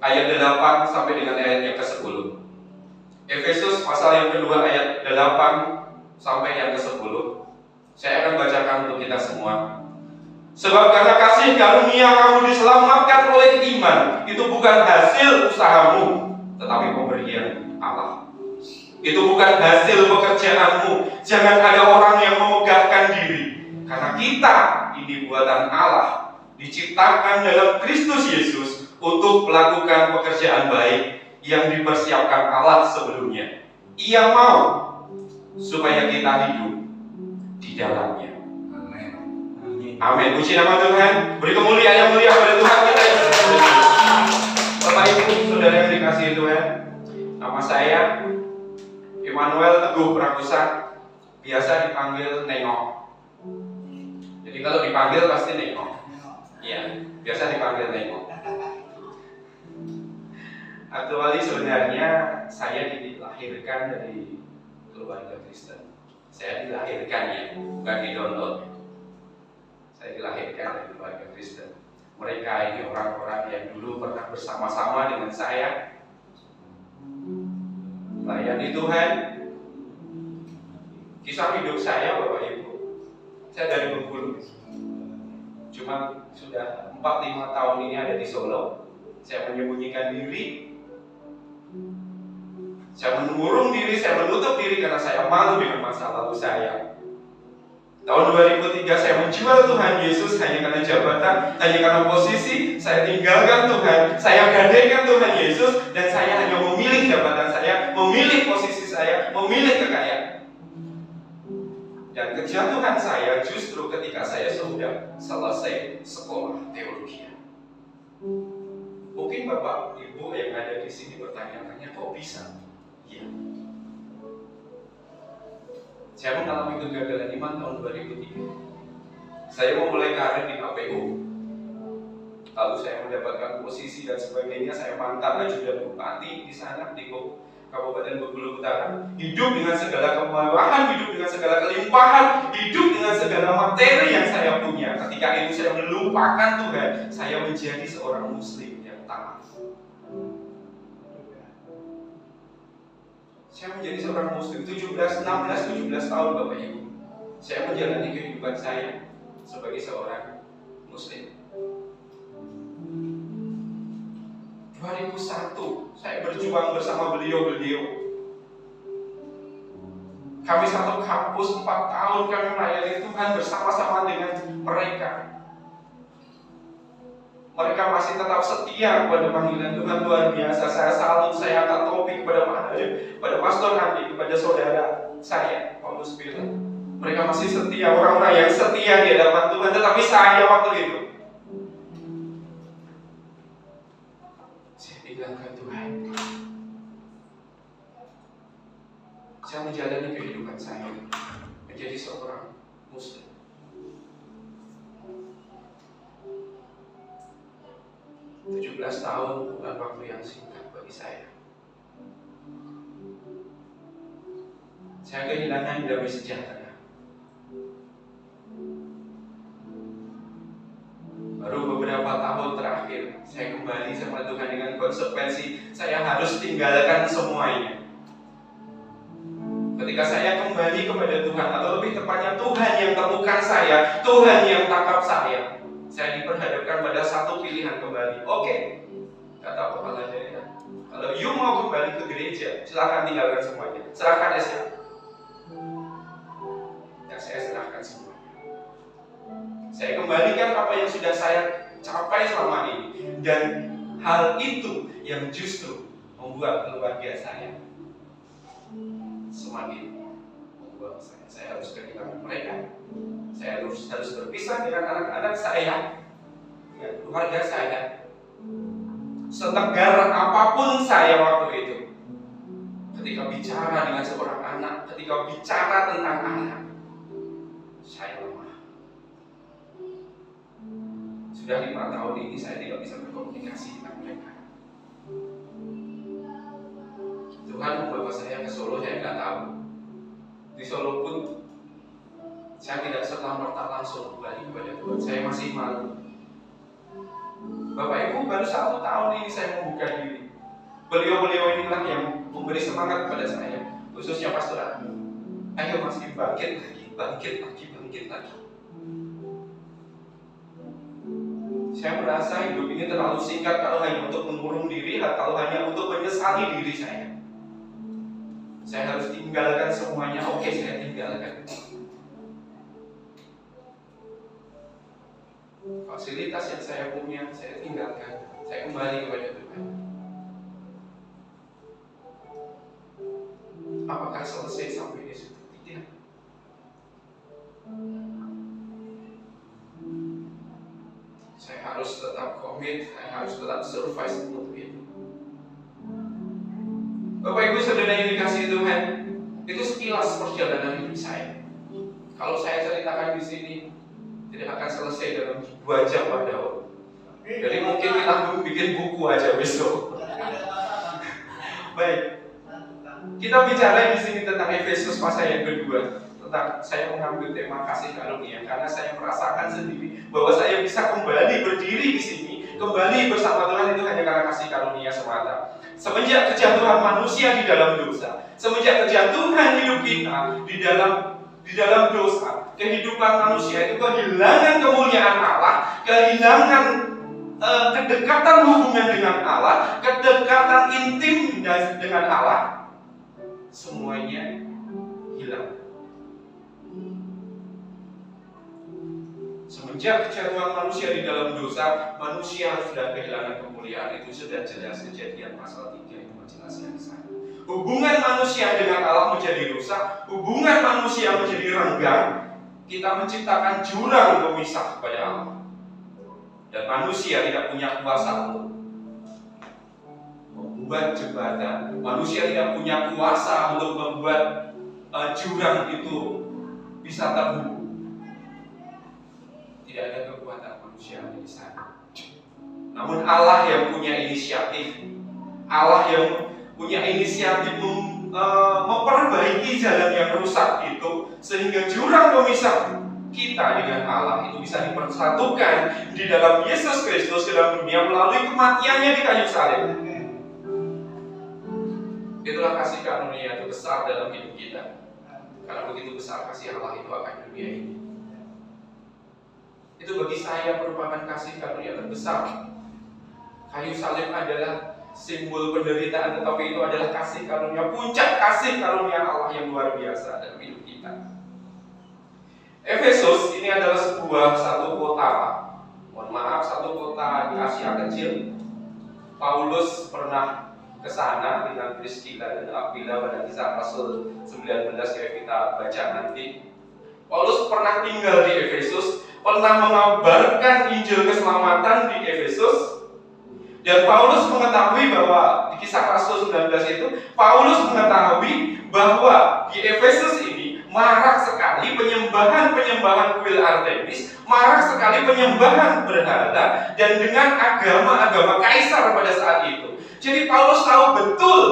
Speaker 5: ayat 8 sampai dengan ayat yang ke-10. Efesus pasal yang kedua ayat 8 sampai yang ke-10. Saya akan bacakan untuk kita semua. Sebab karena kasih karunia kamu diselamatkan oleh iman. Itu bukan hasil usahamu, tetapi pemberian Allah. Itu bukan hasil pekerjaanmu. Jangan ada orang yang memegahkan diri. Karena kita ini buatan Allah, diciptakan dalam Kristus Yesus untuk melakukan pekerjaan baik yang dipersiapkan Allah sebelumnya. Ia mau supaya kita hidup di dalamnya. Amin. Puji nama Tuhan. Beri kemuliaan yang mulia kepada Tuhan kita yang berdoa. Bapak Ibu, saudara yang dikasihi Tuhan, nama saya Immanuel Teguh Prakusa, biasa dipanggil Nengok. Jadi kalau dipanggil pasti Nengok. Iya, biasa dipanggil Nengok. Aktuali sebenarnya saya dilahirkan dari keluarga Kristen. Saya dilahirkan ya, bukan di-download. Saya dilahirkan dari keluarga Kristen. Mereka ini orang-orang yang dulu pernah bersama-sama dengan saya melayani Tuhan. Kisah hidup saya, Bapak Ibu, saya dari Bengkulu. Cuma sudah 4-5 tahun ini ada di Solo. Saya menyembunyikan diri. Saya mengurung diri, saya menutup diri karena saya malu dengan masa lalu saya. Tahun 2003 saya menjual Tuhan Yesus hanya karena jabatan, hanya karena posisi. Saya tinggalkan Tuhan, saya gadaikan Tuhan Yesus, dan saya hanya memilih jabatan saya, memilih posisi saya, memilih kekayaan. Dan kejatuhan saya justru ketika saya sudah selesai sekolah teologi. Mungkin Bapak Ibu yang ada di sini bertanya-tanya, kok bisa? Ya. Saya mengalami kegagalan iman tahun 2003. Saya memulai karir di KPU. Lalu saya mendapatkan posisi dan sebagainya. Saya mantan ajudan bupati di sana di Kabupaten Bengkulu Utara. Hidup dengan segala kemewahan, hidup dengan segala kelimpahan, hidup dengan segala materi yang saya punya. Ketika itu saya melupakan Tuhan. Saya menjadi seorang Muslim yang taat. Saya menjadi seorang Muslim 16 tahun Bapak Ibu. Saya menjalani kehidupan saya sebagai seorang Muslim. 2001 saya berjuang bersama beliau-beliau. Kami satu kampus 4 tahun kami melayani Tuhan bersama-sama dengan mereka. Mereka masih tetap setia kepada panggilan Tuhan, luar biasa. Saya salut, saya angkat topi kepada Pastor Andi, kepada saudara saya, Paulus bilang. Mereka masih setia, orang-orang yang setia di hadapan Tuhan. Tetapi saya waktu itu, saya tinggalkan Tuhan. Saya menjalani kehidupan saya menjadi seorang Muslim. 17 tahun bukan waktu yang singkat bagi saya. Saya kehilangan damai sejahtera. tahun terakhir saya kembali sama Tuhan dengan konsekuensi saya harus tinggalkan semuanya. Ketika saya kembali kepada Tuhan, atau lebih tepatnya Tuhan yang temukan saya, Tuhan yang tangkap saya diperhadapkan pada satu pilihan kembali. Oke, kata kepala daerah, kalau you mau kembali ke gereja, silakan tinggalkan semuanya, serahkan saya. Dan saya serahkan semuanya. Saya kembalikan apa yang sudah saya capai selama ini, dan hal itu yang justru membuat keluarga saya semakin membuat saya harus kehilangan mereka. Saya harus berpisah dengan anak-anak saya, dengan keluarga saya. Setegar apapun saya waktu itu, ketika bicara dengan seorang anak, ketika bicara tentang anak, saya lemah. Sudah 5 tahun ini saya tidak bisa berkomunikasi dengan mereka. Tuhan membawa saya ke Solo, saya nggak tahu. Di Solo pun saya tidak serta-merta langsung kembali kepada Tuhan. Saya masih malu. Bapak Ibu, baru 1 tahun ini saya membuka diri. Beliau-beliau inilah yang memberi semangat kepada saya, khususnya Pastor Adi. Ayo masih bangkit lagi. Saya merasa hidup ini terlalu singkat kalau hanya untuk mengurung diri, kalau hanya untuk menyesali diri saya. Saya harus tinggalkan semuanya. Oke, saya tinggalkan. Fasilitas yang saya punya, saya tinggalkan. Saya kembali kepada Tuhan. Apakah selesai sampai di situ? Tidak. Saya harus tetap komit, saya harus tetap survive seperti itu. Bapak Ibu Saudara yang dikasihi Tuhan, itu sekilas perjalanan hidup saya. Kalau saya ceritakan di sini, tidak akan selesai dalam 2 jam Pak Daud. Jadi mungkin kita bikin buku aja besok. Baik, kita bicara di sini tentang Efesus pasal yang kedua. Tentang saya mengambil tema kasih karunia karena saya merasakan sendiri bahwa saya bisa kembali berdiri di sini, kembali bersama Tuhan itu hanya karena kasih karunia semata. Semenjak kejatuhan manusia di dalam dosa, semenjak kejatuhan hidup kita di dalam dosa, kehidupan manusia itu kehilangan kemuliaan Allah, kehilangan kedekatan hubungan dengan Allah, kedekatan intim dengan Allah, semuanya hilang. Semenjak kejatuhan manusia di dalam dosa, manusia sudah kehilangan kemuliaan. Itu sudah jelas Kejadian pasal 3 itu menjelaskan di sana. Hubungan manusia dengan Allah menjadi rusak, hubungan manusia menjadi renggang. Kita menciptakan jurang pemisah kepada Allah. Dan manusia tidak punya kuasa untuk membuat jembatan. Manusia tidak punya kuasa untuk membuat jurang itu bisa terhubung. Tidak ada kekuatan manusia di sana. Namun Allah yang punya inisiatif, Allah yang punya inisiatif memperbaiki jalan yang rusak itu, sehingga jurang pemisah kita dengan Allah itu bisa dipersatukan di dalam Yesus Kristus dalam dunia melalui kematiannya di kayu salib. Itulah kasih karunia yang besar dalam hidup kita. Karena begitu besar kasih Allah itu akan dunia ini. Itu bagi saya merupakan kasih karunia terbesar. Kayu salib adalah simbol penderitaan, tetapi itu adalah kasih karunia, puncak kasih karunia Allah yang luar biasa dalam hidup kita. Efesus ini adalah satu kota, satu kota di Asia Kecil. Paulus pernah ke sana dengan Priscilla dan Aquila pada kisah Rasul 19 yang kita baca nanti. Paulus pernah tinggal di Efesus, pernah mengabarkan Injil keselamatan di Efesus, dan Paulus mengetahui bahwa di kisah Rasul 19 itu, Paulus mengetahui bahwa di Efesus ini marak sekali penyembahan kuil Artemis, marak sekali penyembahan berhala, dan dengan agama kaisar pada saat itu. Jadi Paulus tahu betul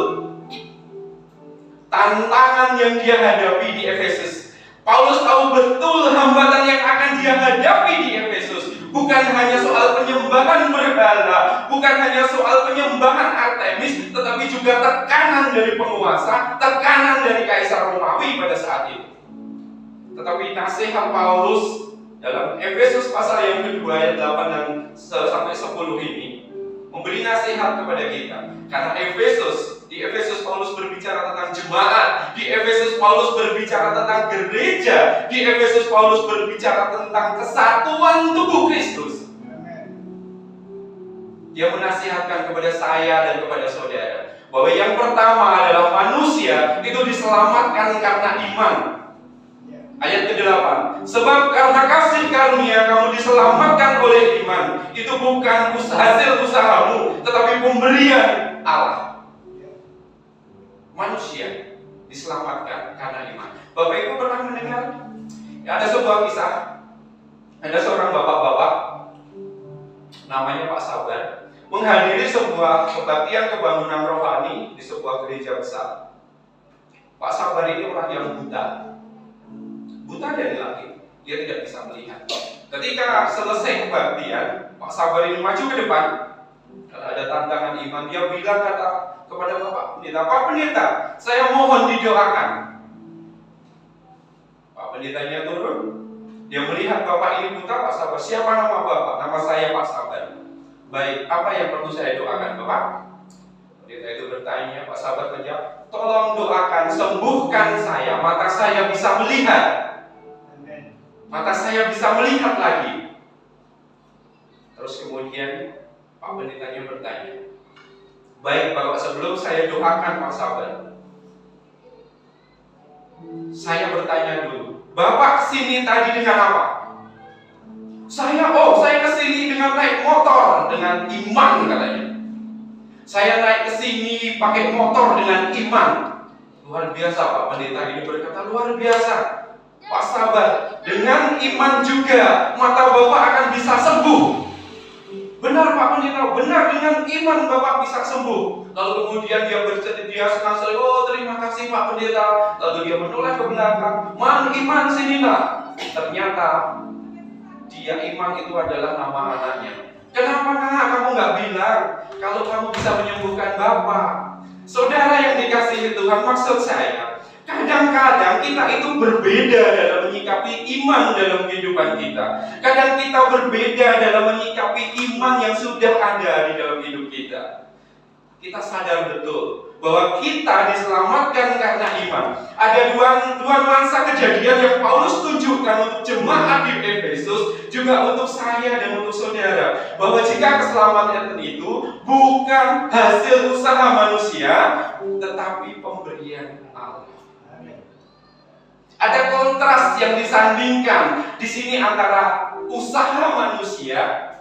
Speaker 5: tantangan yang dia hadapi di Efesus. Paulus tahu betul hambatan yang akan dia hadapi di Efesus. Bukan hanya soal penyembahan berhala, bukan hanya soal penyembahan Artemis, tetapi juga tekanan dari penguasa, tekanan dari Kaisar Romawi pada saat itu. Tetapi nasihat Paulus dalam Efesus pasal yang kedua ayat 8 dan sampai 10 ini memberi nasihat kepada kita. Karena di Efesus Paulus berbicara tentang jemaat, di Efesus Paulus berbicara tentang gereja, di Efesus Paulus berbicara tentang kesatuan tubuh Kristus. Dia menasihatkan kepada saya dan kepada saudara bahwa yang pertama adalah manusia itu diselamatkan karena iman. Ayat ke-8, sebab karena kasih karunia kamu diselamatkan oleh iman. Itu bukan hasil usahamu, tetapi pemberian Allah. Manusia diselamatkan karena iman. Bapak Ibu pernah mendengar? Ya, ada sebuah kisah. Ada seorang bapak-bapak namanya Pak Sabar menghadiri sebuah kebaktian kebangunan rohani di sebuah gereja besar. Pak Sabar ini orang yang buta dari lahir, dia tidak bisa melihat. Ketika selesai kebaktian, Pak Sabar ini maju ke depan. Karena ada tantangan iman, dia bilang kepada Bapak Pendeta, Pak Pendeta, saya mohon didoakan. Pak Pendetanya turun, dia melihat Bapak ini buta. Pak Sabar, siapa nama Bapak? Nama saya Pak Sabar. Baik, apa yang perlu saya doakan Bapak? Pendeta itu bertanya, Pak Sabar menjawab, tolong doakan, sembuhkan saya, mata saya bisa melihat. Mata saya bisa melihat lagi. Terus kemudian Pak Pendetanya bertanya, baik Bapak, sebelum saya doakan Pak Sabar, saya bertanya dulu, Bapak kesini tadi dengan apa? Saya kesini dengan naik motor, dengan iman katanya. Saya naik kesini pakai motor dengan iman. Luar biasa, Pak Pendeta ini berkata, luar biasa Pak Sabar, dengan iman juga mata Bapak akan bisa sembuh. Benar Pak Pendeta, benar, dengan iman Bapak bisa sembuh. Lalu kemudian dia senang-senang, oh terima kasih Pak Pendeta. Lalu dia menoleh ke belakang, iman sini nak. Ternyata dia iman itu adalah nama anaknya. Kenapa nak kamu nggak bilang kalau kamu bisa menyembuhkan Bapak? Saudara yang dikasihi Tuhan, maksud saya, kadang-kadang kita itu berbeda dalam menyikapi iman dalam kehidupan kita. Kadang kita berbeda dalam menyikapi iman yang sudah ada di dalam hidup kita. Kita sadar betul bahwa kita diselamatkan karena iman. Ada dua nuansa kejadian yang Paulus tunjukkan untuk jemaat di Efesus, juga untuk saya dan untuk saudara, bahwa jika keselamatan itu bukan hasil usaha manusia, tetapi pemberian Allah. Ada kontras yang disandingkan di sini antara usaha manusia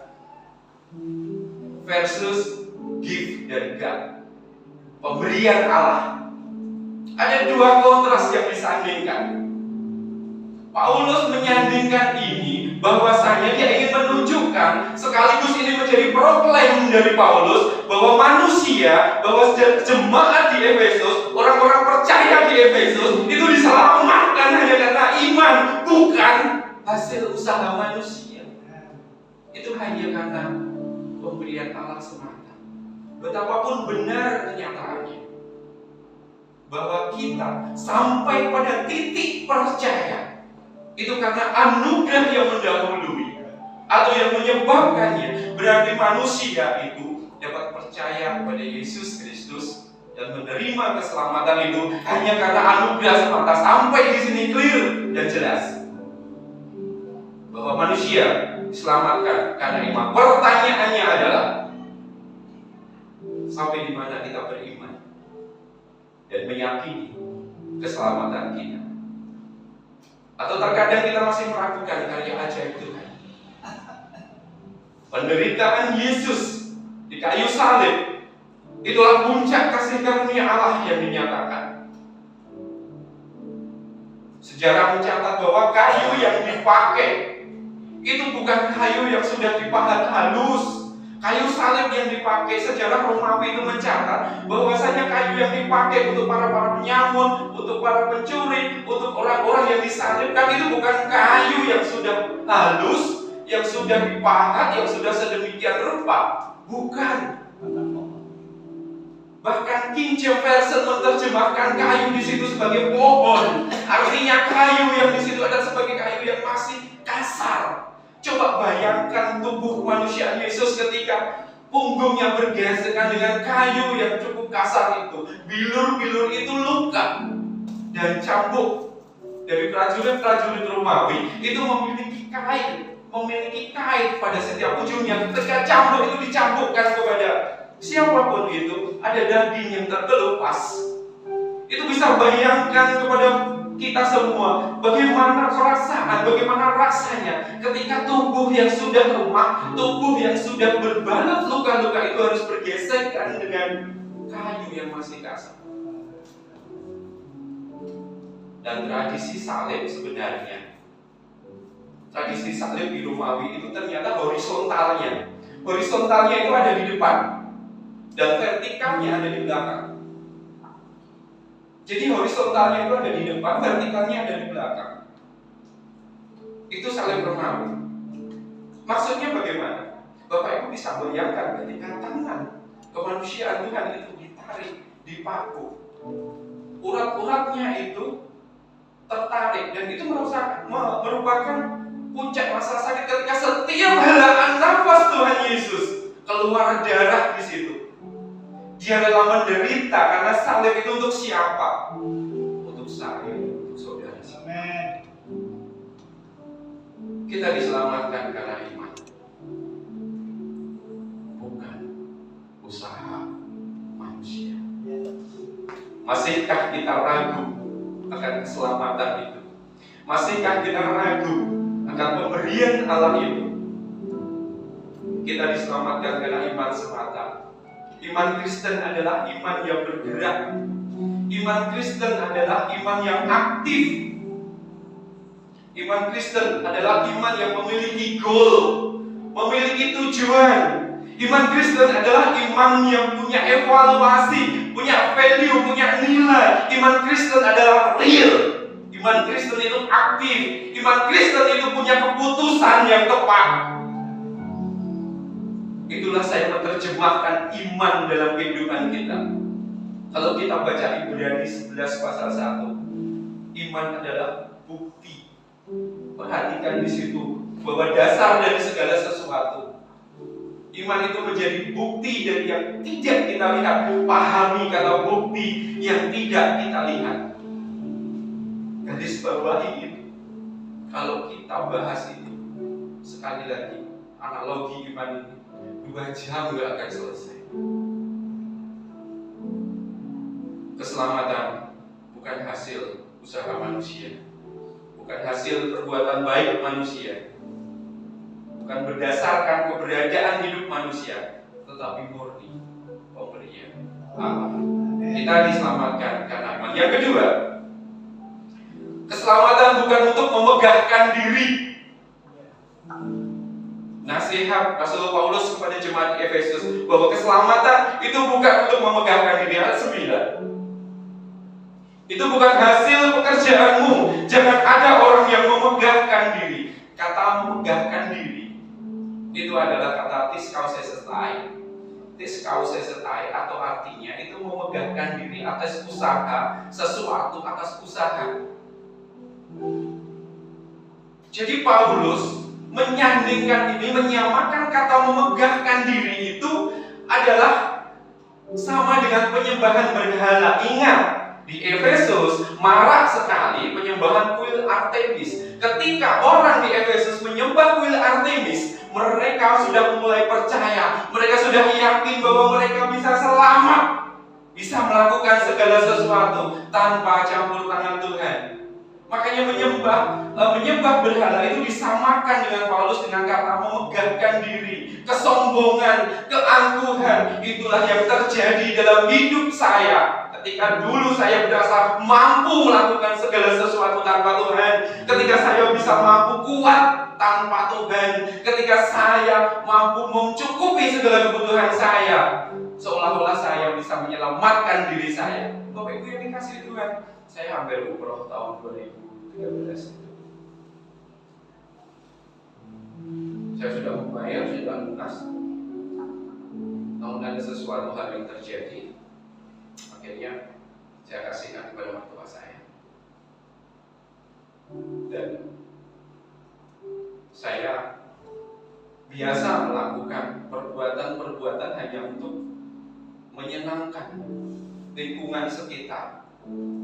Speaker 5: versus gift dari God, pemberian Allah. Ada dua kontras yang disandingkan. Paulus menyandingkan ini bahwasanya dia ingin menunjukkan, sekaligus ini menjadi proklaim dari Paulus, bahwa manusia, bahwa jemaat di Efesus, orang-orang percaya di Efesus itu diselamatkan hanya karena iman, bukan hasil usaha manusia. Itu hanya karena pemberian Allah semata. Betapapun benar kenyataannya bahwa kita sampai pada titik percaya itu karena anugerah yang mendahului atau yang menyebabkannya. Berarti manusia itu dapat percaya kepada Yesus Kristus dan menerima keselamatan itu hanya karena anugerah semata. Sampai di sini clear dan jelas bahwa manusia diselamatkan karena iman. Pertanyaannya adalah, sampai di mana kita beriman dan meyakini keselamatan kita? Atau terkadang kita masih meragukan karya ajaib Tuhan. Penderitaan Yesus di kayu salib itulah puncak kasih karunia Allah yang dinyatakan. Sejarah mencatat bahwa kayu yang dipakai itu bukan kayu yang sudah dipahat halus. Kayu salib yang dipakai, sejarah Romawi itu mencatat bahwasanya kayu yang dipakai untuk para penyamun, untuk para pencuri, untuk orang-orang yang disalibkan itu bukan kayu yang sudah halus, yang sudah dipahat, yang sudah sedemikian rupa. Bukan. Bahkan King James Version menerjemahkan kayu di situ sebagai pohon. Artinya kayu yang di situ ada sebagai kayu yang masih kasar. Coba bayangkan tubuh manusia Yesus ketika punggungnya bergesekan dengan kayu yang cukup kasar itu. Bilur-bilur itu luka dan cambuk. Dari prajurit-prajurit Romawi itu memiliki kait pada setiap ujungnya. Ketika cambuk itu dicambukkan kepada siapapun itu, ada daging yang terkelupas. Itu bisa bayangkan kepada kita semua bagaimana perasaan, bagaimana rasanya ketika tubuh yang sudah lemah, tubuh yang sudah berbalut luka-luka itu harus bergesekan dengan kayu yang masih kasar. Dan tradisi salib sebenarnya, tradisi salib di Romawi itu ternyata horizontalnya itu ada di depan dan vertikalnya ada di belakang. Jadi horizontalnya itu ada di depan, vertikalnya ada di belakang. Itu salib Romawi. Maksudnya bagaimana? Bapak Ibu bisa bayangkan ketika tangan kemanusiaan Tuhan itu ditarik, dipaku, urat-uratnya itu tertarik, dan itu merupakan puncak masa sakit ketika setiap helaan nafas Tuhan Yesus keluar darah di situ. Dia rela menderita karena salib itu untuk siapa? Untuk saya, untuk saudara.
Speaker 2: Amin.
Speaker 5: Kita diselamatkan karena iman, bukan usaha manusia. Masihkah kita ragu akan keselamatan itu? Masihkah kita ragu akan pemberian Allah itu? Kita diselamatkan karena iman semata. Iman Kristen adalah iman yang bergerak. Iman Kristen adalah iman yang aktif. Iman Kristen adalah iman yang memiliki goal, memiliki tujuan. Iman Kristen adalah iman yang punya evaluasi, punya value, punya nilai. Iman Kristen adalah real. Iman Kristen itu aktif. Iman Kristen itu punya keputusan yang tepat. Itulah saya menerjemahkan iman dalam kehidupan kita. Kalau kita baca Ibrani 11 pasal 1, iman adalah bukti. Perhatikan di situ bahwa dasar dari segala sesuatu. Iman itu menjadi bukti dari yang tidak kita lihat. Pahami kata bukti yang tidak kita lihat. Garis bawahi itu. Kalau kita bahas ini, sekali lagi analogi iman ini 2 jam nggak akan selesai. Keselamatan bukan hasil usaha manusia, bukan hasil perbuatan baik manusia, bukan berdasarkan keberadaan hidup manusia, tetapi murni pemberian Allah. Kita diselamatkan karena iman. Yang kedua, keselamatan bukan untuk memegahkan diri. Nasihat Rasul Paulus kepada jemaat Efesus bahwa keselamatan itu bukan untuk memegahkan diri. Ayat 9. Itu bukan hasil pekerjaanmu. Jangan ada orang yang memegahkan diri. Kata memegahkan diri itu adalah kata tiskausesetai. Tiskausesetai atau artinya itu memegahkan diri atas usaha, sesuatu atas usaha. Jadi Paulus menyandingkan ini, menyamakan kata memegahkan diri itu adalah sama dengan penyembahan berhala. Ingat, di Efesus marak sekali penyembahan kuil Artemis. Ketika orang di Efesus menyembah kuil Artemis, mereka sudah mulai percaya, mereka sudah yakin bahwa mereka bisa selamat, bisa melakukan segala sesuatu tanpa campur tangan Tuhan. Makanya menyembah berhala itu disamakan dengan Paulus dengan kata memegahkan diri, kesombongan, keangkuhan. Itulah yang terjadi dalam hidup saya. Ketika dulu saya berasa mampu melakukan segala sesuatu tanpa Tuhan, ketika saya bisa mampu kuat tanpa Tuhan, ketika saya mampu mencukupi segala kebutuhan saya, seolah-olah saya bisa menyelamatkan diri saya. Bapak Ibu yang dikasihi Tuhan, saya hampir umroh tahun 2013 itu. Saya sudah membayar, sudah lunas. Namun ada sesuatu hal yang terjadi. Akhirnya saya kasihkan kepada mertua saya. Dan saya biasa melakukan perbuatan-perbuatan hanya untuk menyenangkan lingkungan sekitar.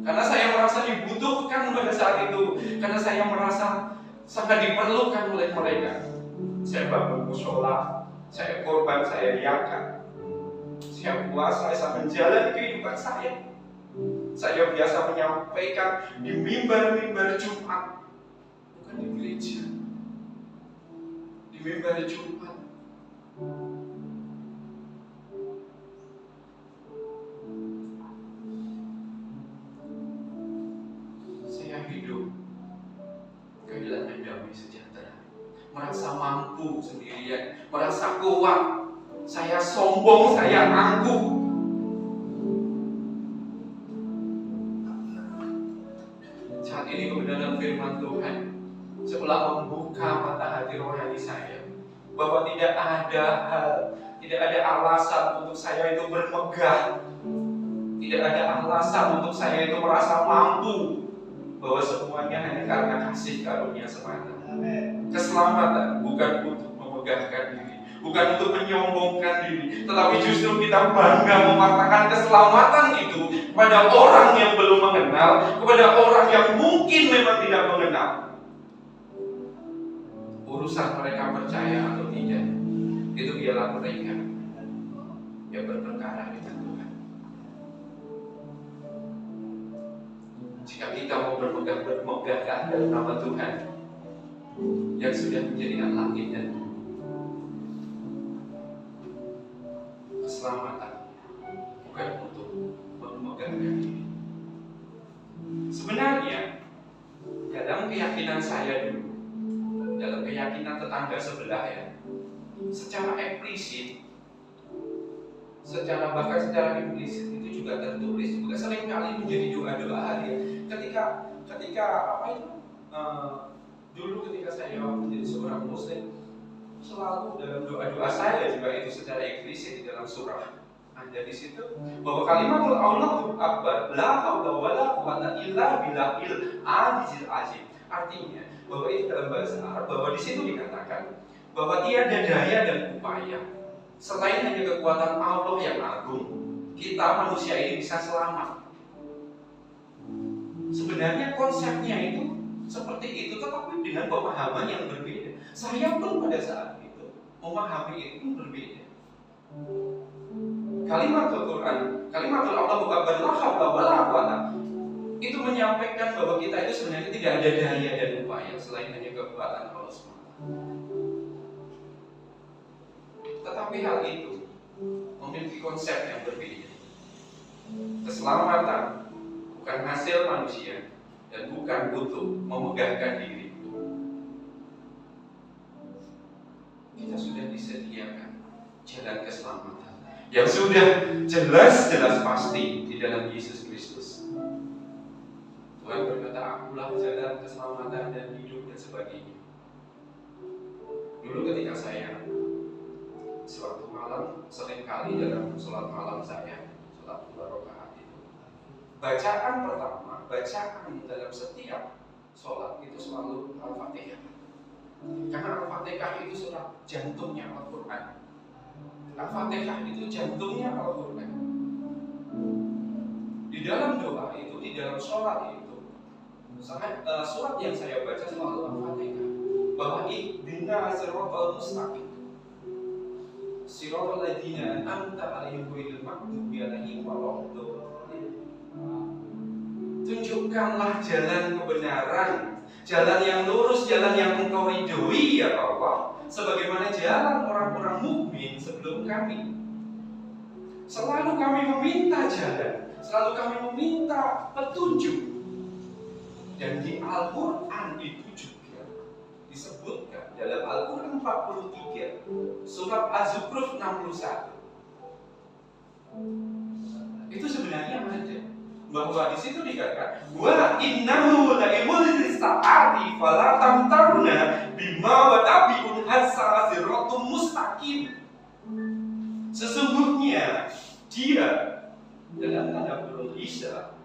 Speaker 5: Karena saya merasa dibutuhkan pada saat itu. Karena saya merasa sangat diperlukan oleh mereka. Saya bangun mushola, saya korban, saya riakan, saya puasa, saya menjalani kehidupan saya. Saya biasa menyampaikan di mimbar-mimbar Jumat, bukan di gereja, di mimbar Jumat. Saya hidup kehilangan damai sejahtera, merasa mampu sendirian, merasa kuat. Saya sombong, saya angkuh. Saat ini kebenaran firman Tuhan seolah membuka mata hati rohani saya, bahwa tidak ada alasan untuk saya itu bermegah, tidak ada alasan untuk saya itu merasa mampu, bahwa semuanya hanya karena kasih karunia semata. Keselamatan bukan untuk memegahkan diri, bukan untuk menyombongkan diri, tetapi justru kita bangga memaknakan keselamatan itu kepada orang yang belum mengenal, kepada orang yang mungkin memang tidak mengenal. Urusan mereka percaya atau tidak, itu biarlah mereka yang berperkara dengan Tuhan. Jika kita mau bermegah-megahkan dalam nama Tuhan yang sudah menjadikan langit dan bumi, keselamatan bukan untuk memegahkan diri. Sebenarnya dalam keyakinan saya dulu, dalam keyakinan tetangga sebelah ya, secara eksplisit, bahkan secara implisit itu juga tertulis, juga seringkali menjadi doa-doa harian. Ketika apa itu? Dulu ketika saya menjadi seorang Muslim, selalu dalam doa-doa saya juga itu secara eksplisit di dalam surah ada di situ bahwa kalimatul Allahu Akbar, la haula wala quwwata illa billahil azizil azim. Artinya bahwa itu dalam bahasa Arab, bahwa di situ dikatakan bahwa tiada daya dan upaya selain hanya kekuatan Allah yang agung, kita manusia ini bisa selamat. Sebenarnya konsepnya itu seperti itu, tetapi dengan pemahaman yang berbeda. Saya pun pada saat itu memahami itu pun berbeda. Kalimatul Quran, kalimatul Allahu Akbar, la haula wala quwwata, itu menyampaikan bahwa kita itu sebenarnya tidak ada daya dan upaya selain hanya kekuatan Allah SWT. Tetapi hal itu memiliki konsep yang berbeda. Keselamatan bukan hasil manusia dan bukan untuk memegahkan diri. Kita sudah disediakan jalan keselamatan yang sudah jelas pasti di dalam Yesus Kristus. Tuhan berkata, akulah jalan keselamatan dan hidup dan sebagainya. Dulu ketika saya suatu malam, seringkali dalam sholat malam saya, sholat 2 rakaat itu, bacaan pertama, bacaan dalam setiap sholat itu selalu Al-Fatihah. Karena Al-Fatihah itu surat jantungnya Al-Quran. Al-Fatihah itu jantungnya Al-Quran. Di dalam doa itu, di dalam sholat itu, surat yang saya baca selalu Al-Fatihah. Bahwa ihdinas siratal mustaqim, siratal ladzina an'amta 'alaihim ghairil maghdubi 'alaihim waladdallin. Tunjukkanlah jalan kebenaran, jalan yang lurus, jalan yang Engkau ridhoi ya Allah, sebagaimana jalan orang-orang mukmin sebelum kami. Selalu kami meminta jalan, selalu kami meminta petunjuk. Dan di Al-Quran itu juga disebutkan dalam Al-Quran 43, surat Az-Zukhruf 61. Itu sebenarnya ada bahwa di situ dikatakan wa innahu la imul sa'ati fala tamtaruna bima wa tabi'un hadza siratum mustaqim. Sesungguhnya dia dalam tanda kurung Isa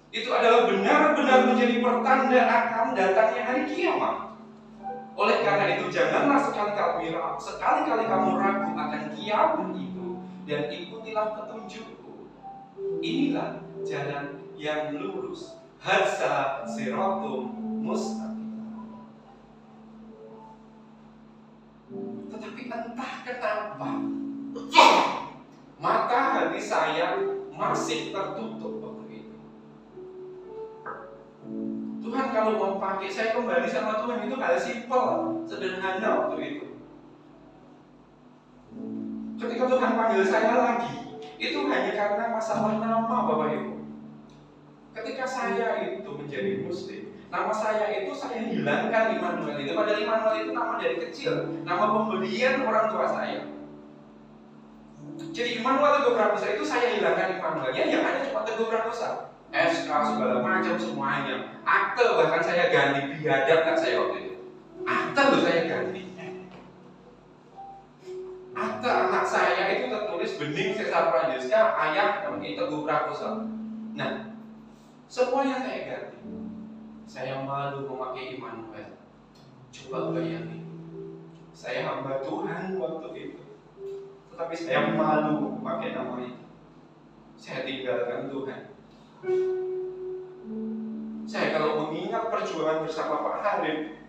Speaker 5: itu adalah benar-benar menjadi pertanda akan datangnya hari kiamat. Oleh karena itu janganlah sekali-kali kamu ragu akan kiamat itu, dan ikutilah petunjukku. Inilah jalan yang lurus, hadza siratum mustaqim. Tetapi entah kenapa mata hati saya masih tertutup waktu itu. Tuhan kalau mau pakai saya kembali sama Tuhan itu hal simpel, sederhana waktu itu. Ketika Tuhan panggil saya lagi, itu hanya karena masalah nama, Bapak Ibu. Ketika saya itu menjadi Muslim, nama saya itu saya hilangkan Immanuel itu. Padahal Immanuel itu nama dari kecil, nama pemberian orang tua saya. Jadi Immanuel Teguh Prakosa itu saya hilangkan Immanuelnya, yang ada cuma Teguh Prakosa, SK segala macam semuanya. Akte bahkan saya ganti, biadab nggak saya waktu itu. Akte loh saya ganti. Akte anak saya itu tertulis Bening Sesa Pranjeska, ayah namanya Teguh Prakosa. Nah, semuanya saya ganti. Saya malu memakai Immanuel. Coba bayangin, saya hamba Tuhan waktu itu, tetapi saya malu memakai nama itu. Saya tinggalkan Tuhan. Saya kalau mengingat perjuangan bersama Pak Harim,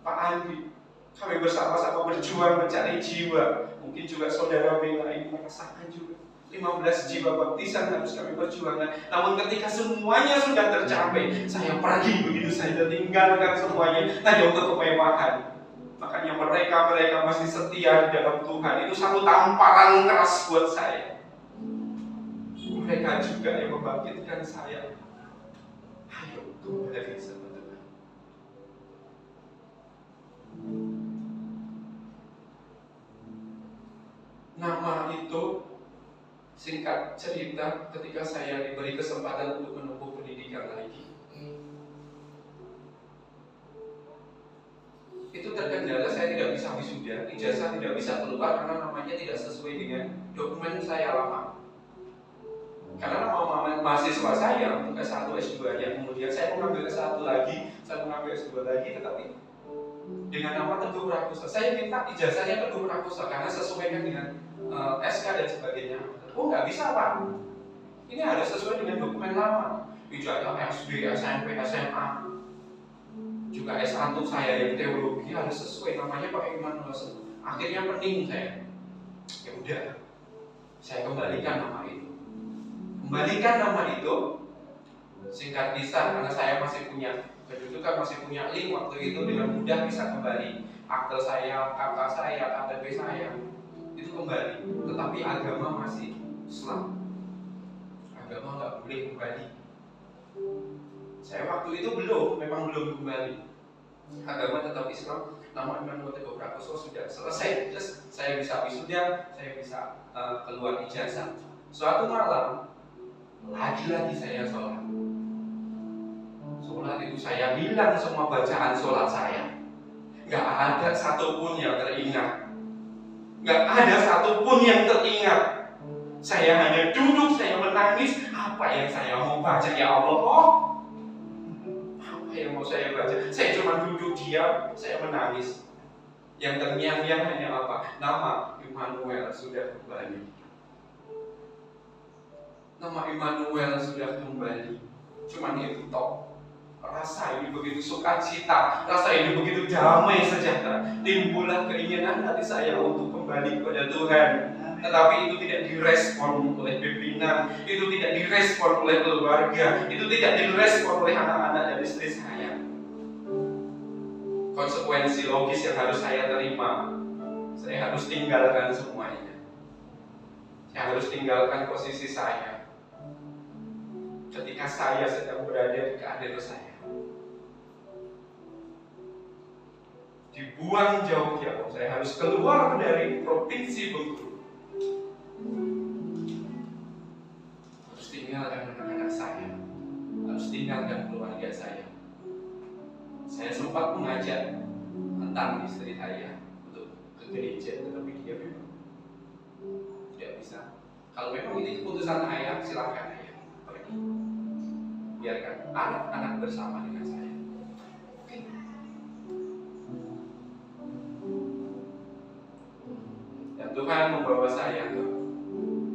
Speaker 5: Pak Andi, kami bersama-sama berjuang mencari jiwa. Mungkin juga saudara Bella ini merasakan juga 15 jiwa baptisan harus kami perjuangkan. Namun ketika semuanya sudah tercapai, saya pergi begitu saja, tinggalkan semuanya hanya untuk kemewahan. Makanya mereka masih setia di dalam Tuhan. Itu satu tamparan keras buat saya. Mereka juga yang membangkitkan saya. Ayo kembali sama Tuhan. Nama itu, singkat cerita, ketika saya diberi kesempatan untuk menempuh pendidikan lagi, itu terkendala saya tidak bisa wisuda, ijazah tidak bisa keluar karena namanya tidak sesuai dengan dokumen saya lama. Karena nama mahasiswa saya untuk S1, S2 nya, kemudian saya mengambil S1 lagi, saya mengambil S2 lagi, tetapi dengan nama Teguh Prakosa. Saya minta ijazahnya Teguh Prakosa karena sesuaikan dengan SK dan sebagainya. Oh nggak bisa Pak, ini harus sesuai dengan dokumen lama. Ijazah SD, SMP, SMA, juga S1 saya yang teologi harus sesuai namanya Pak Immanuel. Akhirnya pening saya. Ya udah, saya kembalikan nama itu. Kembalikan nama itu, singkat kisah, karena saya masih punya kedudukan, masih punya link waktu itu, dengan mudah bisa kembali. Akte saya, kakak saya, KTP saya itu kembali. Tetapi agama masih Islam. Agama nggak boleh kembali. Saya waktu itu memang belum kembali. Agama tetap Islam. Nama Immanuel Teguh Prakosa sudah selesai. Terus saya bisa wisuda, saya bisa keluar ijazah. Suatu malam lagi-lagi saya sholat. Sholat itu saya bilang semua bacaan sholat saya. Gak ada satupun yang teringat. Gak ada satupun yang teringat. Saya hanya duduk, saya menangis. Apa yang saya mau baca ya Allah? Apa yang mau saya baca? Saya cuma duduk diam, saya menangis. Yang terngiang-ngiang hanya apa? Nama Immanuel sudah kembali. Nama Immanuel sudah kembali. Cuman itu toh. Rasa ini begitu sukacita, rasa ini begitu damai sejahtera. Timbullah keinginan hati saya untuk kembali kepada Tuhan. Tetapi itu tidak direspon oleh pimpinan, itu tidak direspon oleh keluarga, itu tidak direspon oleh anak-anak dan istri saya. Konsekuensi logis yang harus saya terima, saya harus tinggalkan semuanya. Saya harus tinggalkan posisi saya ketika saya sedang berada di karir saya. Dibuang jauh-jauh, saya harus keluar dari provinsi Bengkulu. Harus tinggalkan anak-anak saya, harus tinggalkan keluarga saya. Saya sempat mengajak tentang istri saya, gereja, tetapi dia memang tidak bisa. Kalau memang ini keputusan ayah, silakan ayah pergi. Biarkan anak-anak bersama dengan saya. Oke. Dan Tuhan membawa saya ke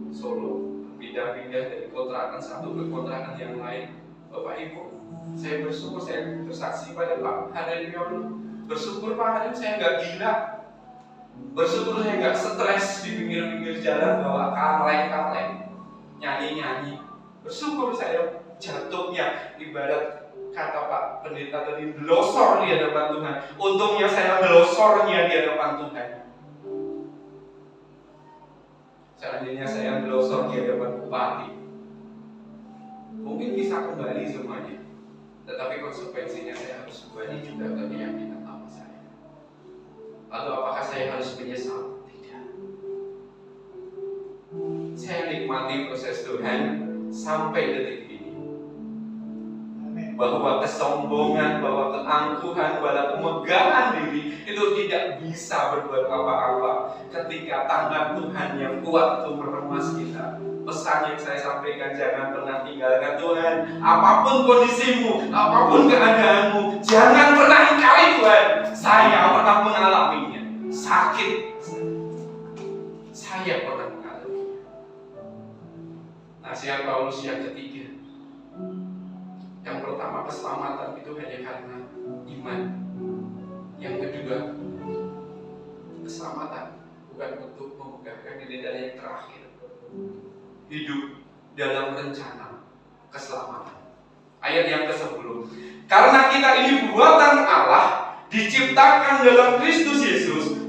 Speaker 5: Solo, pindah-pindah dari kontrakan satu ke kontrakan yang lain. Bapak Ibu, saya bersyukur saya bersaksi pada Pak Hadrion. Bersyukur Pak Hadrion saya nggak gila. Bersyukur saya nggak stres di pinggir-pinggir jalan bawa kaleng-kaleng, nyanyi-nyanyi. Bersyukur saya jatuhnya ibarat kata Pak Pendeta tadi, belosor di hadapan Tuhan. Untungnya saya belosornya di hadapan Tuhan. Seandainya saya belosor di hadapan bupati, mungkin bisa kembali semuanya. Tetapi konsekuensinya saya harus kembali juga ke keyakinan lama saya. Lalu apakah saya harus menyesal? Tidak. Saya nikmati proses Tuhan sampai detik ini. Bahwa kesombongan, bahwa keangkuhan, bahwa kemegahan diri itu tidak bisa berbuat apa-apa ketika tangan Tuhan yang kuat itu meremas kita. Pesan yang saya sampaikan, jangan pernah tinggalkan Tuhan. Apapun kondisimu, apapun keadaanmu, jangan pernah ingkari Tuhan. Saya pernah mengalaminya. Sakit, saya pernah mengalaminya. Nasihat Paulus yang ketiga, yang pertama, keselamatan itu hanya karena iman. Yang kedua, keselamatan bukan untuk memegahkan diri. Dan yang terakhir, hidup dalam rencana keselamatan. Ayat yang ke-10. Karena kita ini buatan Allah, diciptakan dalam Kristus Yesus